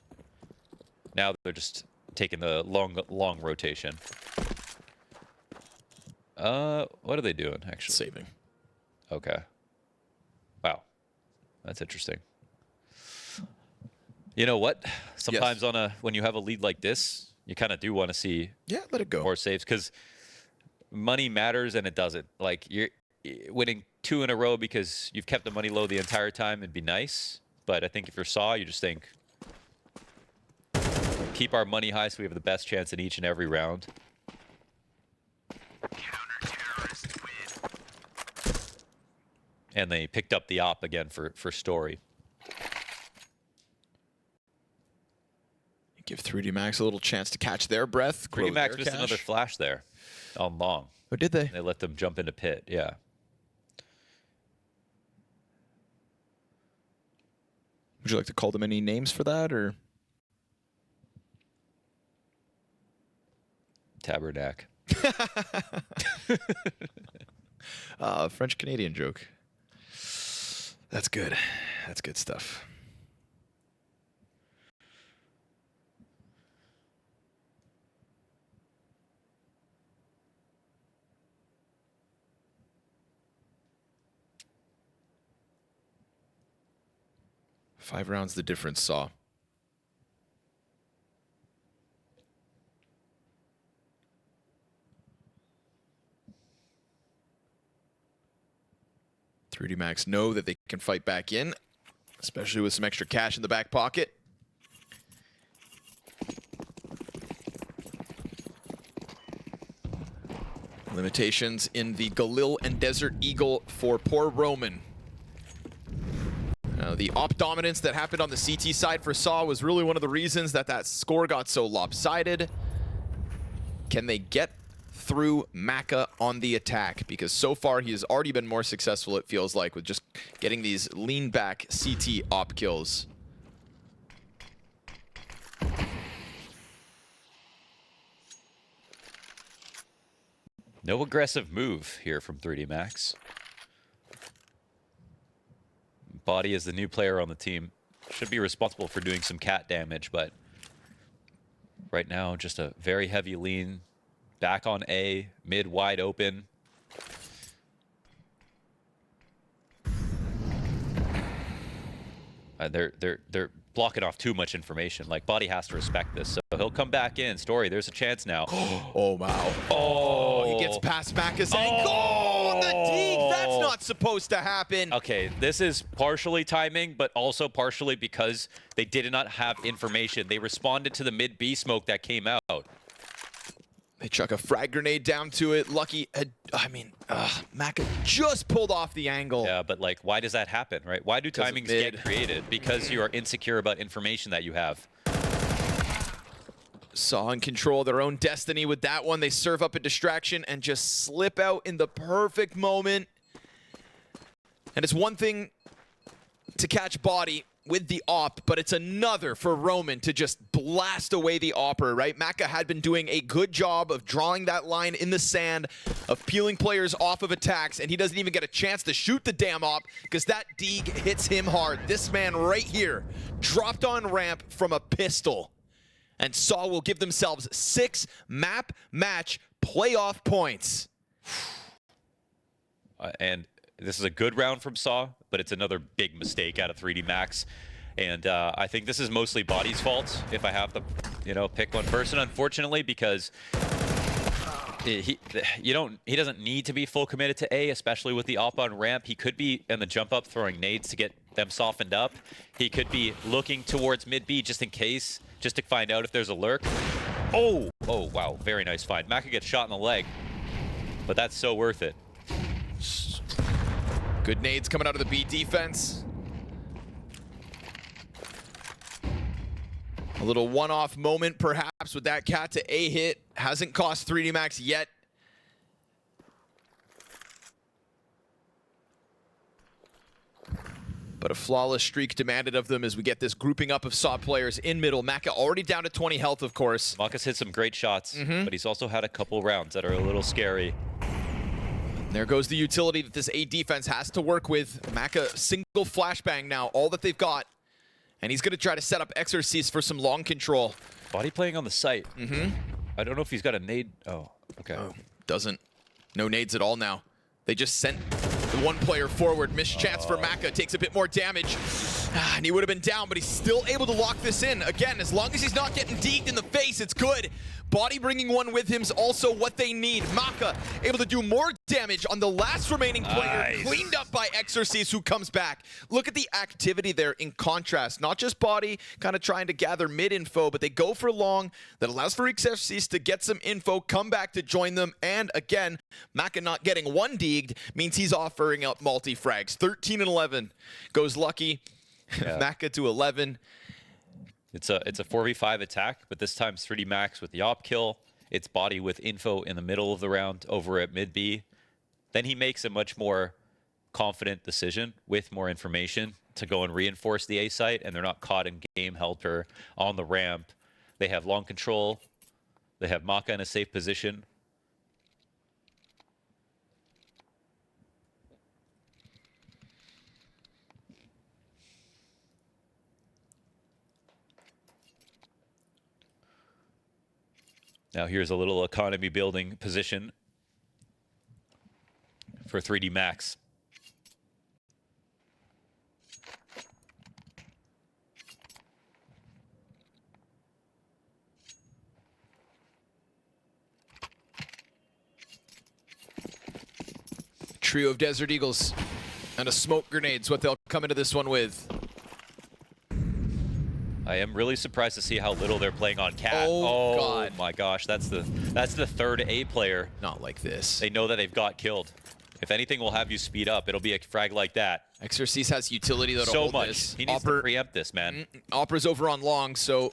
Now they're just taking the long rotation. What are they doing, actually? Saving. Okay. Wow. That's interesting. You know what? Sometimes Yes. when you have a lead like this, you kind of do want to see Let it go. more saves because money matters and it doesn't. Like you're winning 2 in a row because you've kept the money low the entire time would be nice. But I think if you're sAw, you just think keep our money high so we have the best chance in each and every round. And they picked up the op again for Story. Give 3D Max a little chance to catch their breath. 3D Max missed another flash there on long. Oh, did they? They let them jump into pit, yeah. Would you like to call them any names for that, or? Tabernac. French-Canadian joke. That's good. That's good stuff. 5 rounds the difference, sAw. .3D know that they can fight back in, especially with some extra cash in the back pocket. Limitations in the Galil and Desert Eagle for poor Roman. The op dominance that happened on the CT side for sAw was really one of the reasons that that score got so lopsided. Can they get through Maka on the attack? Because so far he has already been more successful, it feels like, with just getting these lean back CT op kills. No aggressive move here from 3D Max. Body is the new player on the team. Should be responsible for doing some cat damage, but right now just a very heavy lean. Back on A, mid wide open. They're blocking off too much information. Like, Body has to respect this, so he'll come back in. Story, there's a chance now. Oh, wow. Oh, he gets past Maka's ankle. Oh, the dig. That's not supposed to happen. Okay, this is partially timing, but also partially because they did not have information. They responded to the mid B smoke that came out. They chuck a frag grenade down to it. Lucky, Maka just pulled off the angle. Yeah, but like, why does that happen, right? Why do timings get created? Because you are insecure about information that you have. sAw in control of their own destiny with that one. They serve up a distraction and just slip out in the perfect moment. And it's one thing to catch Body with the op, but it's another for Roman to just blast away the opper, right? Maka had been doing a good job of drawing that line in the sand, of peeling players off of attacks, and he doesn't even get a chance to shoot the damn op because that dig hits him hard. This man right here dropped on ramp from a pistol, and sAw will give themselves 6 map match playoff points. And this is a good round from sAw, but it's another big mistake out of 3D Max. And I think this is mostly Body's fault, if I have to, pick one person, unfortunately, because he doesn't need to be full committed to A, especially with the op on ramp. He could be in the jump up throwing nades to get them softened up. He could be looking towards mid B just in case, just to find out if there's a lurk. Oh, wow, very nice find. Maka gets shot in the leg, but that's so worth it. Good nades coming out of the B defense. A little one-off moment, perhaps, with that cat to A hit. Hasn't cost 3D Max yet. But a flawless streak demanded of them as we get this grouping up of sAw players in middle. Maka already down to 20 health, of course. Maka's hit some great shots, but he's also had a couple rounds that are a little scary. There goes the utility that this A defense has to work with. Maka single flashbang now, all that they've got. And he's going to try to set up Exorcist for some long control. Body playing on the site. I don't know if he's got a nade. Oh, okay. Oh, doesn't. No nades at all now. They just sent the one player forward. Missed chance for Maka. Takes a bit more damage. And he would have been down, but he's still able to lock this in. Again, as long as he's not getting deeked in the face, it's good. Body bringing one with him is also what they need. Maka able to do more damage on the last remaining player. Nice. Cleaned up by Exorcist, who comes back. Look at the activity there in contrast. Not just Body kind of trying to gather mid info, but they go for long. That allows for Exorcist to get some info, come back to join them. And again, Maka not getting one deeged means he's offering up multi-frags. 13 and 11 goes Lucky. Yeah. Maka to 11. It's a 4v5 attack, but this time it's 3D Max with the op kill. It's Body with info in the middle of the round over at mid B. Then he makes a much more confident decision with more information to go and reinforce the A site, and they're not caught in game helper on the ramp. They have long control. They have Maka in a safe position. Now here's a little economy building position for 3D Max. Trio of Desert Eagles and a smoke grenade's what they'll come into this one with. I am really surprised to see how little they're playing on Cat. Oh, God. My gosh, that's the third A player. Not like this. They know that they've got killed. If anything will have you speed up, it'll be a frag like that. Exorcist has utility that'll So hold much. this. He needs to preempt this, man. Opera's over on long, so...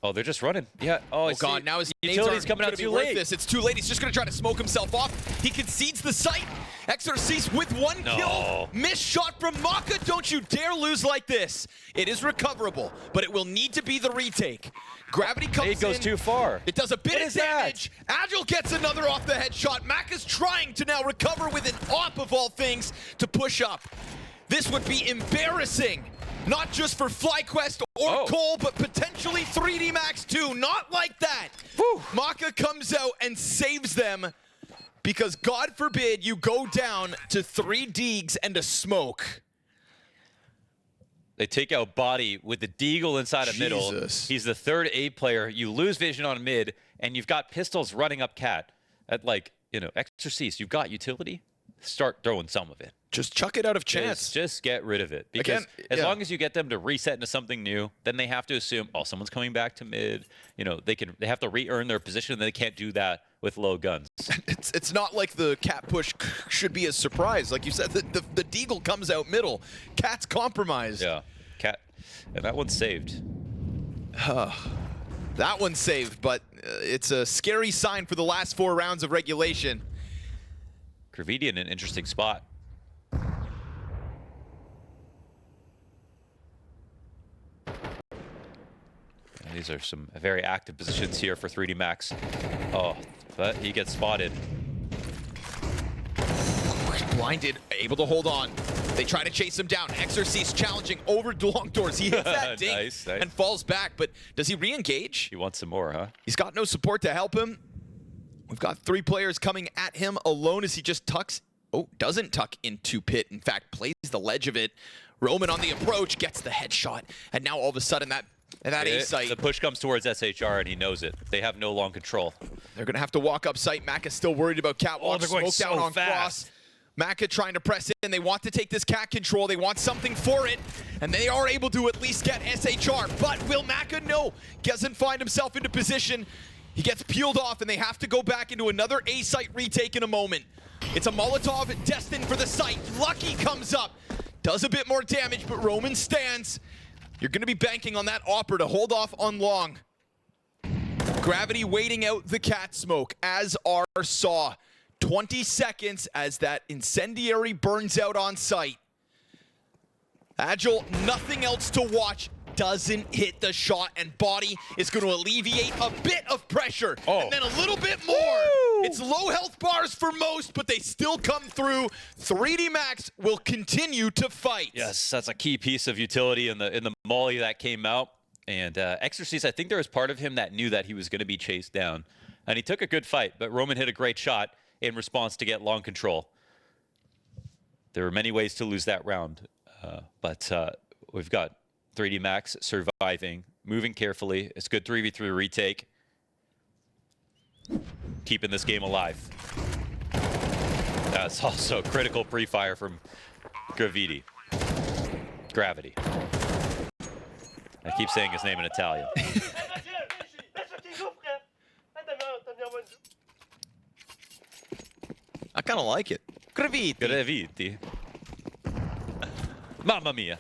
Oh, they're just running. Yeah. Oh, I see. God, now his utility's coming out too late. This. It's too late. He's just going to try to smoke himself off. He concedes the site. Exorcist with one kill. Missed shot from Maka. Don't you dare lose like this. It is recoverable, but it will need to be the retake. Gravity comes in. It goes too far. It does a bit of damage. Agile gets another off the headshot. Maka's trying to now recover with an op of all things to push up. This would be embarrassing. Not just for FlyQuest or Cole, but potentially 3D Max too. Not like that. Whew. Maka comes out and saves them because God forbid you go down to 3 Deags and a smoke. They take out Body with the Deagle inside of middle. He's the third A player. You lose vision on mid, and you've got pistols running up Cat at, like, you know, Exorcist. You've got utility. Start throwing some of it. Just chuck it out of chance. Just get rid of it. Because as long as you get them to reset into something new, then they have to assume, oh, someone's coming back to mid. You know, they have to re-earn their position, and they can't do that with low guns. It's not like the Cat push should be a surprise. Like you said, the Deagle comes out middle. Cat's compromised. Yeah, Cat. And that one's saved. That one's saved, but it's a scary sign for the last 4 rounds of regulation. Gravity in an interesting spot. These are some very active positions here for 3D Max. Oh, but he gets spotted. Blinded, able to hold on. They try to chase him down. Exorcist challenging over long doors. He hits that ding nice. and falls back, but does he re-engage? He wants some more, huh? He's got no support to help him. We've got 3 players coming at him alone as he just tucks. Oh, doesn't tuck into pit. In fact, plays the ledge of it. Roman on the approach, gets the headshot. And now all of a sudden that A site. The push comes towards SHR and he knows it. They have no long control. They're going to have to walk up site. Mac is still worried about Catwalk. They're going Smoke down on Cross. Maka trying to press in. They want to take this Cat control. They want something for it. And they are able to at least get SHR. But will Maka? No. Doesn't find himself into position. He gets peeled off and they have to go back into another A site retake in a moment. It's a Molotov destined for the site. Lucky comes up. Does a bit more damage, but Roman stands. You're going to be banking on that Opera to hold off on long. Gravity waiting out the Cat smoke, as are sAw. 20 seconds as that incendiary burns out on site. Agile, nothing else to watch. Doesn't hit the shot, and Body is going to alleviate a bit of pressure. And then a little bit more. Woo! It's low health bars for most, but they still come through. 3D Max will continue to fight. Yes, that's a key piece of utility in the molly that came out. And Exorcist, I think there was part of him that knew that he was going to be chased down. And he took a good fight, but Roman hit a great shot in response to get long control. There were many ways to lose that round, but we've got 3D Max surviving, moving carefully. It's good 3v3 retake. Keeping this game alive. That's also critical pre-fire from Gravity. I keep saying his name in Italian. I kind of like it. Gravity. Mamma mia.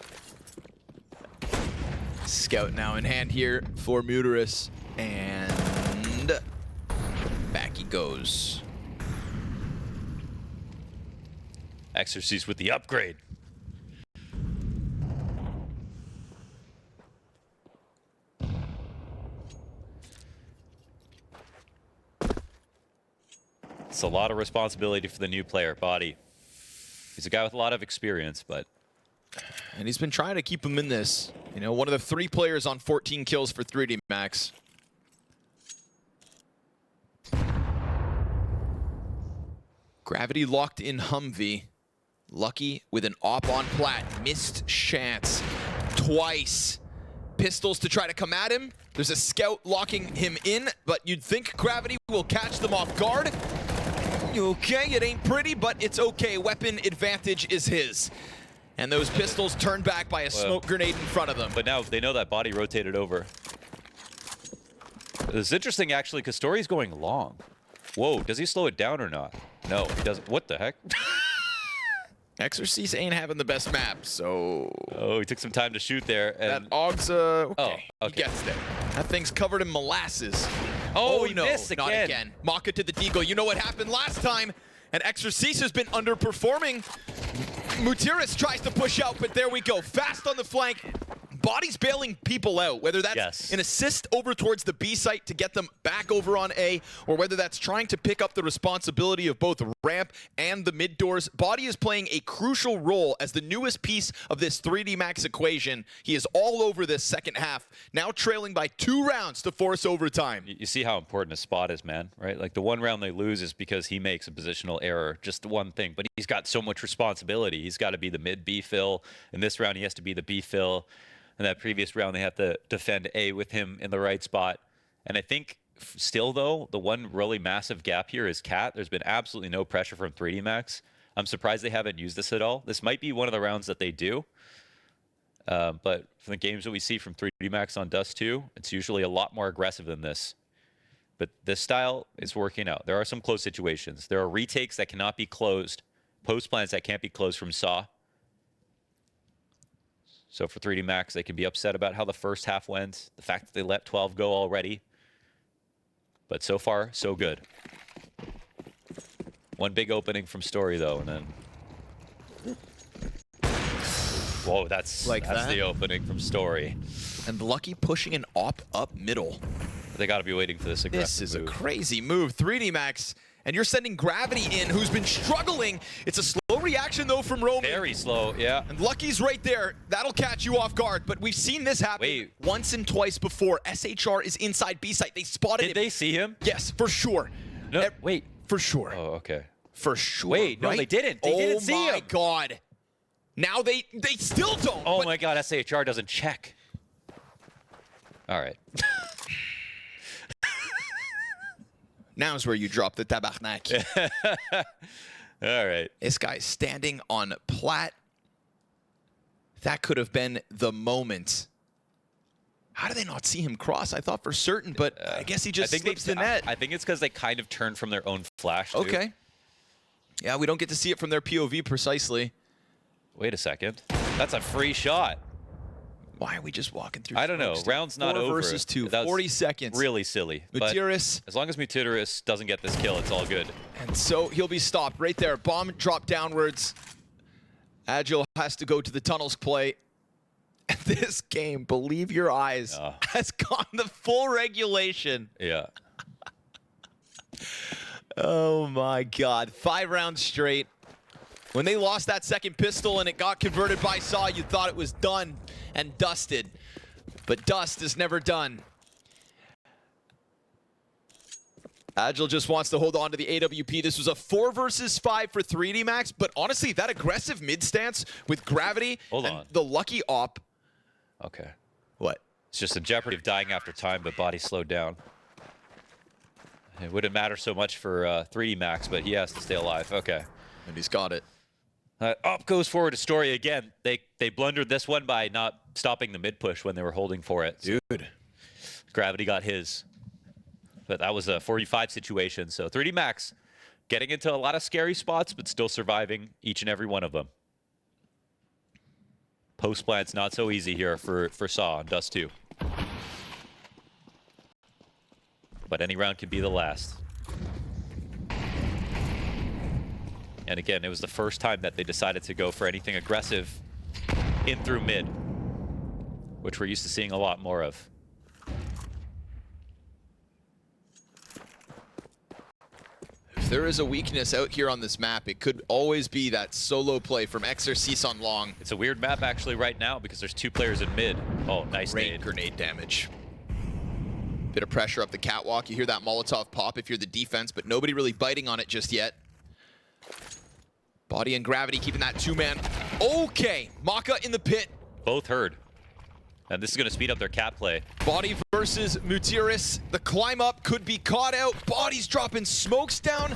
Scout now in hand here for Muterus, and back he goes. Exorcist with the upgrade. It's a lot of responsibility for the new player, Body. He's a guy with a lot of experience, but... And he's been trying to keep him in this. You know, one of the 3 players on 14 kills for 3D Max. Gravity locked in Humvee. Lucky with an op on plat. Missed chance twice. Pistols to try to come at him. There's a scout locking him in, but you'd think Gravity will catch them off guard. Okay, it ain't pretty, but it's okay. Weapon advantage is his. And those pistols turned back by a smoke grenade in front of them. But now they know that body rotated over. It's interesting, actually, because Story's going long. Whoa, does he slow it down or not? No, he doesn't. What the heck? Exorcist ain't having the best map, so... Oh, he took some time to shoot there. And that AUG's, okay. Oh, okay. He gets there. That thing's covered in molasses. Oh, he no, missed again. Not again. Maka to the deagle. You know what happened last time? And Exorcist has been underperforming. Mutiris tries to push out, but there we go. Fast on the flank. Body's bailing people out, whether that's an assist over towards the B site to get them back over on A, or whether that's trying to pick up the responsibility of both ramp and the mid doors. Body is playing a crucial role as the newest piece of this 3D Max equation. He is all over this second half, now trailing by 2 rounds to force overtime. You see how important a spot is, man, right? Like the one round they lose is because he makes a positional error, just the one thing, but he's got so much responsibility. He's got to be the mid B fill. In this round, he has to be the B fill. In that previous round, they have to defend A with him in the right spot. And I think still, though, the one really massive gap here is Cat. There's been absolutely no pressure from 3D Max. I'm surprised they haven't used this at all. This might be one of the rounds that they do. But from the games that we see from 3D Max on Dust2, it's usually a lot more aggressive than this. But this style is working out. There are some close situations. There are retakes that cannot be closed, post plans that can't be closed from sAw. So for 3D Max, they can be upset about how the first half went, the fact that they let 12 go already. But so far, so good. One big opening from Story, though, and then... Whoa, that's the opening from Story. And Lucky pushing an op up middle. They got to be waiting for this aggressive This is move. a crazy move. 3D Max, and you're sending Gravity in, who's been struggling. It's a slow reaction, though, from Roman. Very slow, yeah. And Lucky's right there. That'll catch you off guard. But we've seen this happen once and twice before. SHR is inside B site. They spotted him. Did they see him? Yes, for sure. No, wait. For sure. Oh, okay. For sure. Wait, no, they didn't. They didn't see him. Oh, my God. Now they still don't. Oh, my God. SHR doesn't check. All right. Now's where you drop the tabarnak. All right. This guy's standing on plat. That could have been the moment. How do they not see him cross? I thought for certain, but I guess he just slips the net. I think it's because they kind of turned from their own flash, too. Okay. Yeah, we don't get to see it from their POV precisely. Wait a second. That's a free shot. Why are we just walking through? I don't know. Round's not over. 4 versus 2. 40 seconds. Really silly. Mutiris. As long as Mutiris doesn't get this kill, it's all good. And so he'll be stopped right there. Bomb dropped downwards. Agile has to go to the tunnels play. This game, believe your eyes, has gone the full regulation. Yeah. Oh my God. 5 rounds straight. When they lost that second pistol and it got converted by sAw, you thought it was done and dusted. But dust is never done. Agile just wants to hold on to the AWP. This was a 4 versus 5 for 3D Max, but honestly, that aggressive mid stance with Gravity and the Lucky op. Okay. What? It's just a jeopardy of dying after time, but body slowed down. It wouldn't matter so much for 3D Max, but he has to stay alive. Okay. And he's got it. Up goes forward to Story again. They blundered this one by not stopping the mid push when they were holding for it. Dude. Gravity got his. But that was a 45 situation. So 3D Max getting into a lot of scary spots, but still surviving each and every one of them. Post plant's not so easy here for sAw on Dust2. But any round can be the last. And again, it was the first time that they decided to go for anything aggressive in through mid, which we're used to seeing a lot more of. If there is a weakness out here on this map, it could always be that solo play from Exorcist on long. It's a weird map actually right now because there's 2 players in mid. Oh, nice nade. Grenade damage. Bit of pressure up the catwalk. You hear that Molotov pop if you're the defense, but nobody really biting on it just yet. Body and Gravity keeping that 2-man. Okay, Maka in the pit. Both heard. And this is going to speed up their cat play. Body versus Mutiris. The climb up could be caught out. Body's dropping smokes down.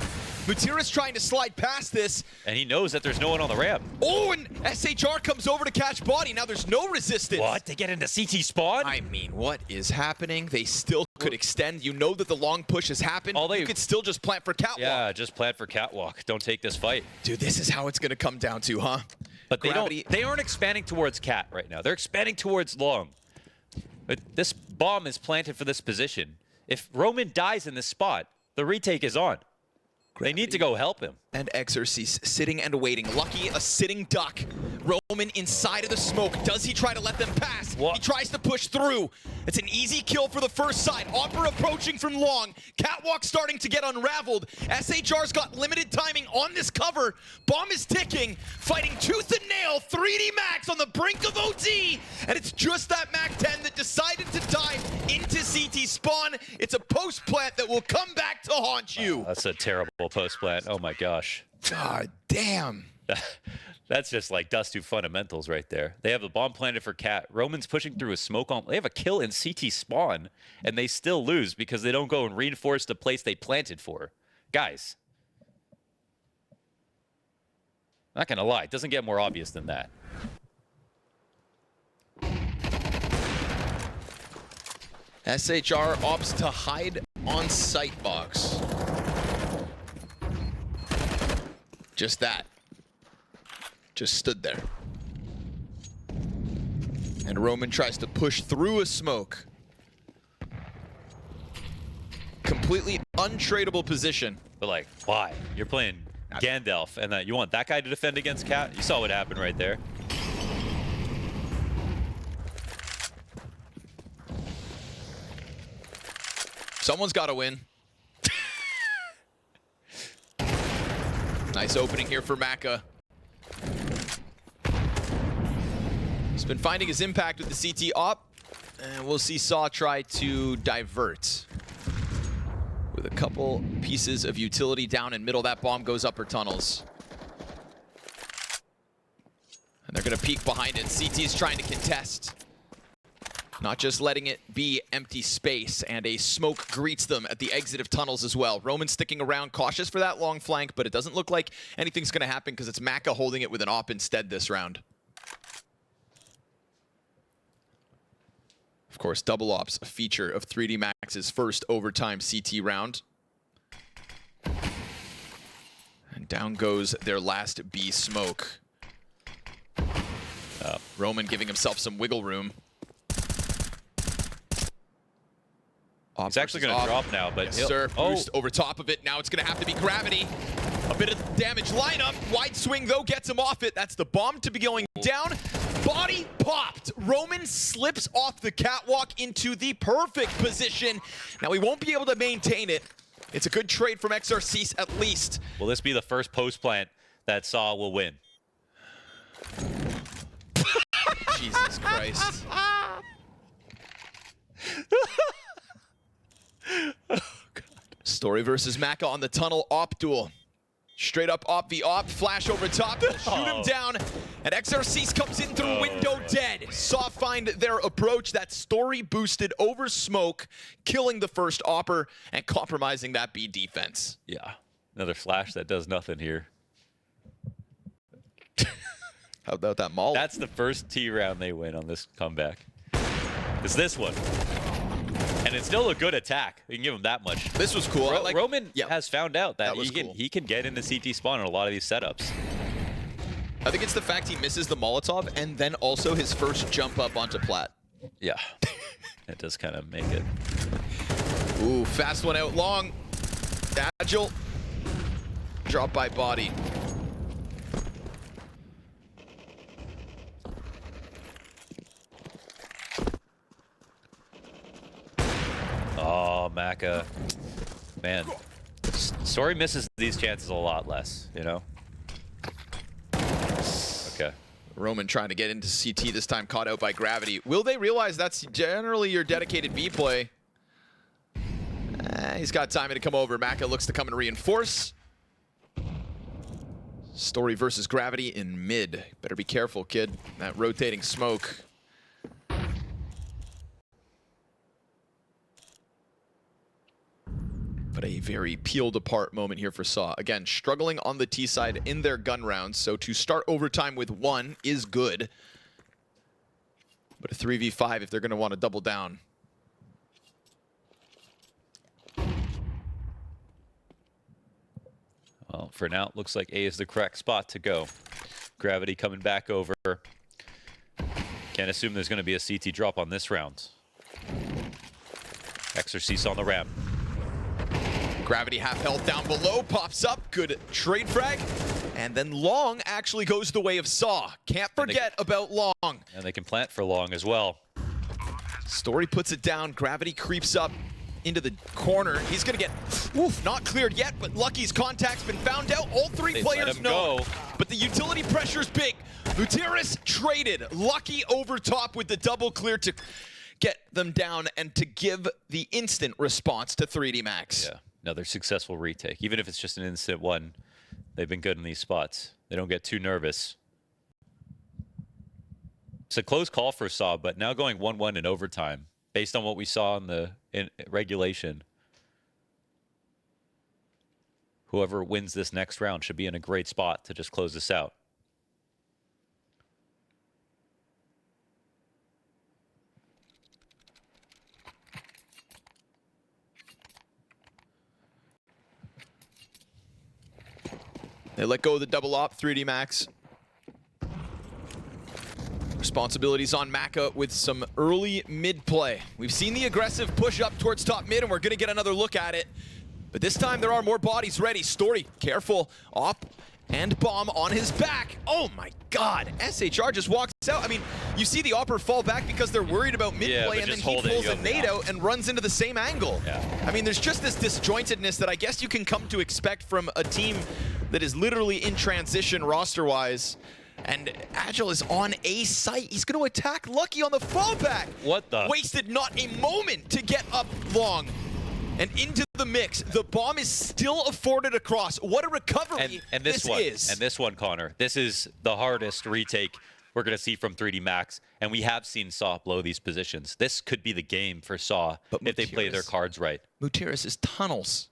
Mutira's trying to slide past this. And he knows that there's no one on the ramp. Oh, and SHR comes over to catch body. Now there's no resistance. What? They get into CT spawn? I mean, what is happening? They still could extend. You know that the long push has happened. You could still just plant for catwalk. Yeah, just plant for catwalk. Don't take this fight. Dude, this is how it's going to come down to, huh? But they aren't expanding towards cat right now. They're expanding towards long. But this bomb is planted for this position. If Roman dies in this spot, the retake is on. They need to go help him. And Exorcist sitting and waiting. Lucky, a sitting duck. Roman inside of the smoke. Does he try to let them pass? What? He tries to push through. It's an easy kill for the first side. Opera approaching from long. Catwalk starting to get unraveled. SHR's got limited timing on this cover. Bomb is ticking. Fighting tooth and nail. 3D Max on the brink of OT. And it's just that MAC-10 that decided to dive into CT spawn. It's a post plant that will come back to haunt you. That's a terrible post plant. Oh my gosh. God damn. That's just like Dust2 fundamentals right there. They have the bomb planted for cat. Roman's pushing through a smoke on. They have a kill in CT spawn, and they still lose because they don't go and reinforce the place they planted for. Guys. Not gonna lie, it doesn't get more obvious than that. SHR opts to hide on sight box. Just that. Just stood there. And Roman tries to push through a smoke. Completely untradeable position. But like, why? You're playing Gandalf, and you want that guy to defend against cat? You saw what happened right there. Someone's got to win. Nice opening here for Maka. He's been finding his impact with the CT op, and we'll see sAw try to divert. With a couple pieces of utility down in middle, that bomb goes upper tunnels. And they're gonna peek behind it. CT's trying to contest. Not just letting it be empty space, and a smoke greets them at the exit of tunnels as well. Roman sticking around, cautious for that long flank, but it doesn't look like anything's gonna happen because it's Maka holding it with an op instead this round. Of course, double ops, a feature of 3D Max's first overtime CT round. And down goes their last B smoke. Roman giving himself some wiggle room. He's actually going to drop now, but yes, sir. Boost over top of it. Now it's going to have to be gravity. A bit of damage lineup. Wide swing, though, gets him off it. That's the bomb to be going down. Body popped. Roman slips off the catwalk into the perfect position. Now he won't be able to maintain it. It's a good trade from XRCs at least. Will this be the first post plant that sAw will win? Jesus Christ. Oh, God. Story versus Maka on the tunnel op duel. Straight up op v op, flash over top, shoot him down, and XRCs comes in through window dead. sAw find their approach, that story boosted over smoke, killing the first opper and compromising that B defense. Yeah, another flash that does nothing here. How about that maul? That's the first T round they win on this comeback. It's this one. And it's still a good attack. You can give him that much. This was cool. Roman has found out that cool. he can get into CT spawn in a lot of these setups. I think it's the fact he misses the Molotov and then also his first jump up onto plat. Yeah, it does kind of make it. Ooh, fast one out long. Agile. Drop by body. Oh, Maka. Man. Story misses these chances a lot less, you know? Okay. Roman trying to get into CT this time, caught out by gravity. Will they realize that's generally your dedicated B play? He's got timing to come over. Maka looks to come and reinforce. Story versus gravity in mid. Better be careful, kid. That rotating smoke. But a very peeled apart moment here for sAw. Again, struggling on the T side in their gun rounds, so to start overtime with 1 is good. But a 3v5 if they're going to want to double down. Well, for now, it looks like A is the correct spot to go. Gravity coming back over. Can't assume there's going to be a CT drop on this round. Exorcist on the ramp. Gravity half health down below, pops up, good trade frag. And then Long actually goes the way of sAw. Can't forget about Long. And they can plant for Long as well. Story puts it down, Gravity creeps up into the corner. He's gonna get, oof, not cleared yet, but Lucky's contact's been found out. All 3 They players let him know. go. But the utility pressure's big. Gutierrez traded. Lucky over top with the double clear to get them down and to give the instant response to 3D Max. Yeah, another successful retake. Even if it's just an instant one, they've been good in these spots. They don't get too nervous. It's a close call for sAw, but now going 1-1 in overtime, based on what we saw in regulation. Whoever wins this next round should be in a great spot to just close this out. They let go of the double op, 3D Max. Responsibilities on Maka with some early mid play. We've seen the aggressive push up towards top mid, and we're going to get another look at it. But this time there are more bodies ready. Story, careful. Op and bomb on his back. Oh my god. SHR just walks out. I mean, you see the opper fall back because they're worried about mid play, and then he pulls a nade out and runs into the same angle. Yeah. I mean, there's just this disjointedness that I guess you can come to expect from a team that is literally in transition roster-wise. And Agile is on A site. He's going to attack Lucky on the fallback. What the? Wasted not a moment to get up Long and into the mix. The bomb is still afforded across. What a recovery and this one is. And this one, Connor. This is the hardest retake we're going to see from 3D Max. And we have seen sAw blow these positions. This could be the game for sAw if they play their cards right. Gutierrez is tunnels.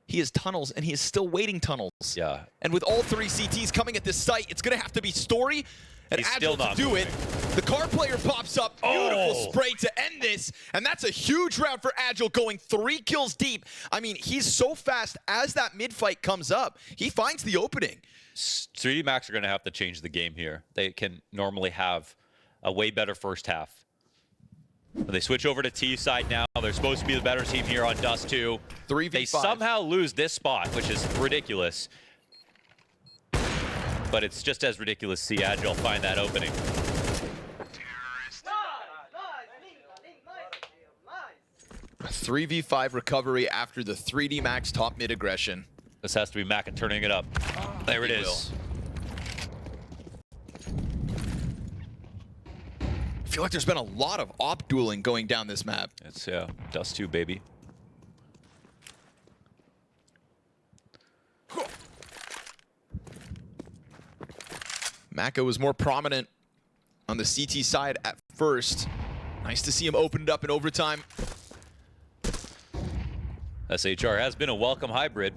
He is tunnels, and he is still waiting tunnels. Yeah. And with all 3 CTs coming at this site, it's going to have to be Story and He's Agile still to not do moving. it. The car player pops up. Beautiful spray to end this. And that's a huge round for Agile, going 3 kills deep. I mean, he's so fast as that mid-fight comes up. He finds the opening. 3D Max are going to have to change the game here. They can normally have a way better first half. They switch over to T side now. They're supposed to be the better team here on Dust2. 3v5. They somehow lose this spot, which is ridiculous. But it's just as ridiculous to see Agile find that opening. A 3v5 recovery after the 3D Max top mid aggression. This has to be Maka turning it up. There it is. I feel like there's been a lot of op dueling going down this map. It's Dust2, baby. Maka was more prominent on the CT side at first. Nice to see him open it up in overtime. SHR has been a welcome hybrid.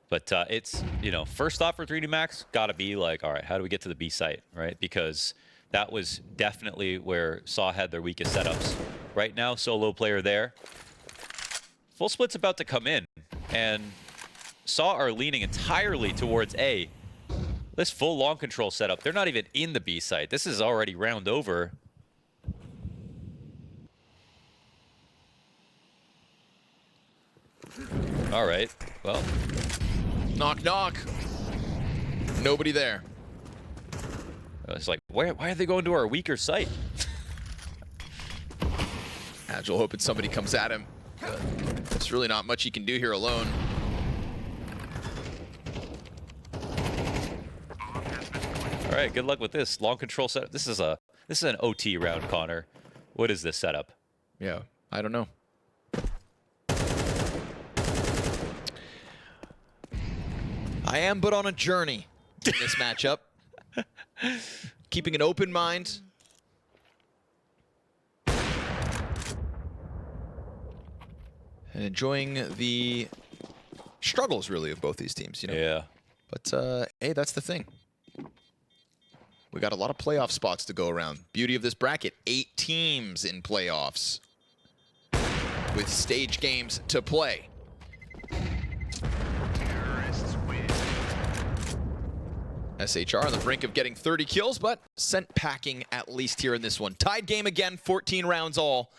But it's, first thought for 3D Max, gotta be like, all right, how do we get to the B site, right? Because that was definitely where sAw had their weakest setups. Right now, solo player there. Full split's about to come in, and sAw are leaning entirely towards A. This full long control setup, they're not even in the B site. This is already round over. All right, well. Knock, knock. Nobody there. It's like, why are they going to our weaker site? Agile hoping somebody comes at him. There's really not much he can do here alone. All right, good luck with this long control setup. This is an OT round, Connor. What is this setup? Yeah, I don't know. I am but on a journey in this matchup. And enjoying the struggles, really, of both these teams, you know? Yeah. But, hey, that's the thing. We got a lot of playoff spots to go around. Beauty of this bracket, 8 teams in playoffs with stage games to play. Terrorists win. SHR on the brink of getting 30 kills, but sent packing at least here in this one. Tied game again, 14 rounds all.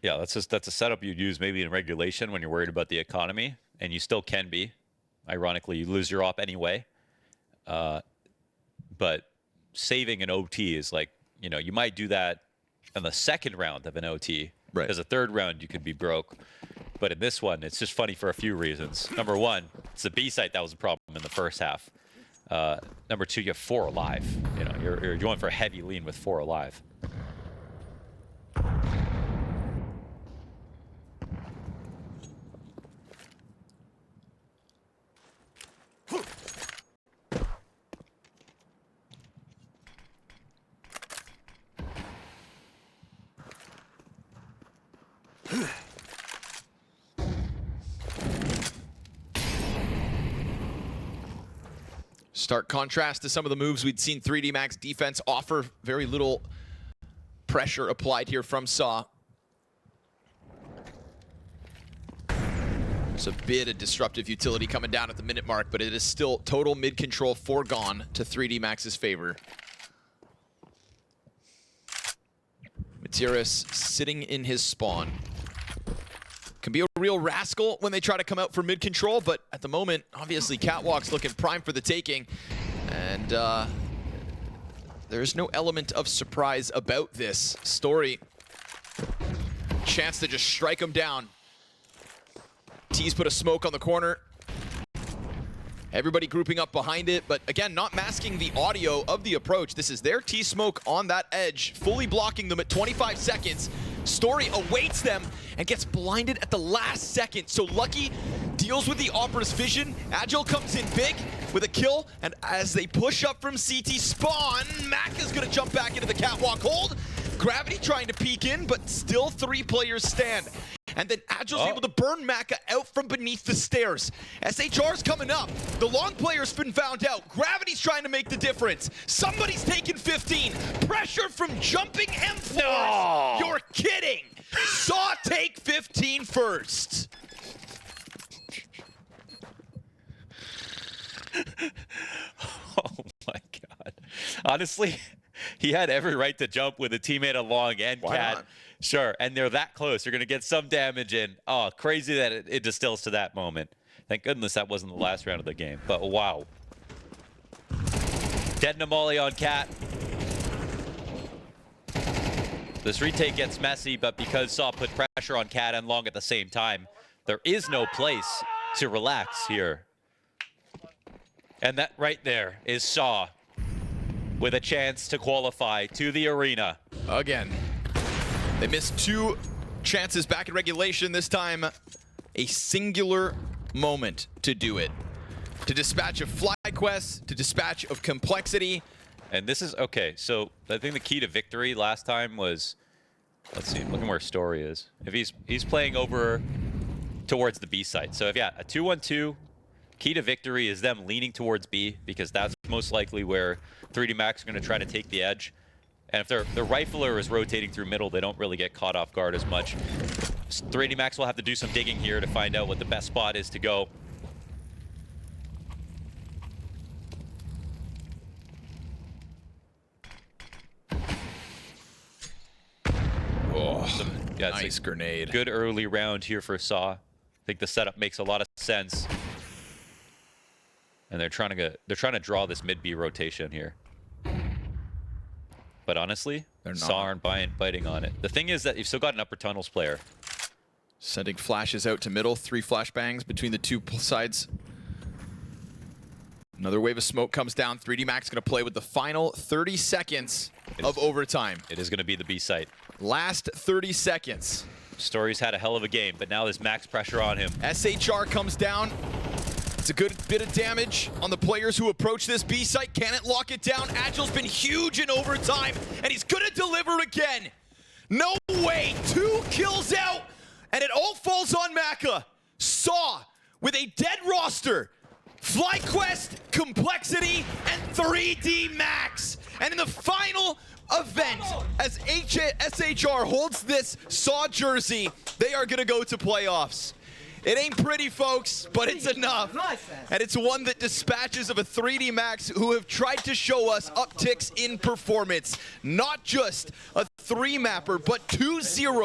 Yeah, that's a setup you'd use maybe in regulation when you're worried about the economy, and you still can be. Ironically, you lose your op anyway. But saving an OT is like, you know, you might do that in the second round of an OT. Right. Because the third round you could be broke. But in this one, it's just funny for a few reasons. Number one, it's the B site that was a problem in the first half. Number two, you have 4 alive. You know, you're going for a heavy lean with 4 alive. Stark contrast to some of the moves we'd seen 3D Max defense offer. Very little pressure applied here from sAw. There's a bit of disruptive utility coming down at the minute mark, but it is still total mid-control foregone to 3D Max's favor. Materis sitting in his spawn. Can be a real rascal when they try to come out for mid-control, but at the moment, obviously, Catwalk's looking prime for the taking. And there's no element of surprise about this story. Chance to just strike him down. T's put a smoke on the corner. Everybody grouping up behind it, but again, not masking the audio of the approach. This is their T-smoke on that edge, fully blocking them at 25 seconds. Story awaits them and gets blinded at the last second. So Lucky deals with the Opera's vision. Agile comes in big with a kill, and as they push up from CT spawn, Mac is gonna jump back into the catwalk hold. Gravity trying to peek in, but still 3 players stand. And then Agile's able to burn Maka out from beneath the stairs. SHR's coming up. The long player's been found out. Gravity's trying to make the difference. Somebody's taking 15. Pressure from jumping M4. No. You're kidding. sAw take 15 first. Oh my god. Honestly, he had every right to jump with a teammate along and Why Cat. not? Sure, and they're that close. You're going to get some damage in. Oh, crazy that it distills to that moment. Thank goodness that wasn't the last round of the game. But wow. Dead Namali on Cat. This retake gets messy, but because sAw put pressure on Cat and Long at the same time, there is no place to relax here. And that right there is sAw with a chance to qualify to the arena. Again. They missed 2 chances back in regulation. This time, a singular moment to do it. To dispatch of FlyQuest, to dispatch of complexity. And this is, okay, so I think the key to victory last time was, let's see, look at where Story is. If he's playing over towards the B site. So if, yeah, a 2-1-2, key to victory is them leaning towards B, because that's most likely where 3D Max are going to try to take the edge. And if their rifler is rotating through middle, they don't really get caught off guard as much. 3D Max will have to do some digging here to find out what the best spot is to go. Oh, Yeah, nice grenade. Good early round here for sAw. I think the setup makes a lot of sense. And they're trying to draw this mid B rotation here. But honestly, sAw aren't biting on it. The thing is that you've still got an upper tunnels player. Sending flashes out to middle. 3 flashbangs between the 2 sides. Another wave of smoke comes down. 3D Max going to play with the final 30 seconds of overtime. It is going to be the B site. Last 30 seconds. Story's had a hell of a game, but now there's max pressure on him. SHR comes down. It's a good bit of damage on the players who approach this B site. Can it lock it down? Agile's been huge in overtime, and he's gonna deliver again. No way, 2 kills out, and it falls on Maka. sAw with a dead roster. FlyQuest, Complexity, and 3D Max. And in the final event, as SHR holds this sAw jersey, they are going to go to playoffs. It ain't pretty, folks, but it's enough. And it's one that dispatches of a 3D Max who have tried to show us upticks in performance. Not just a 3-mapper, but 2-0.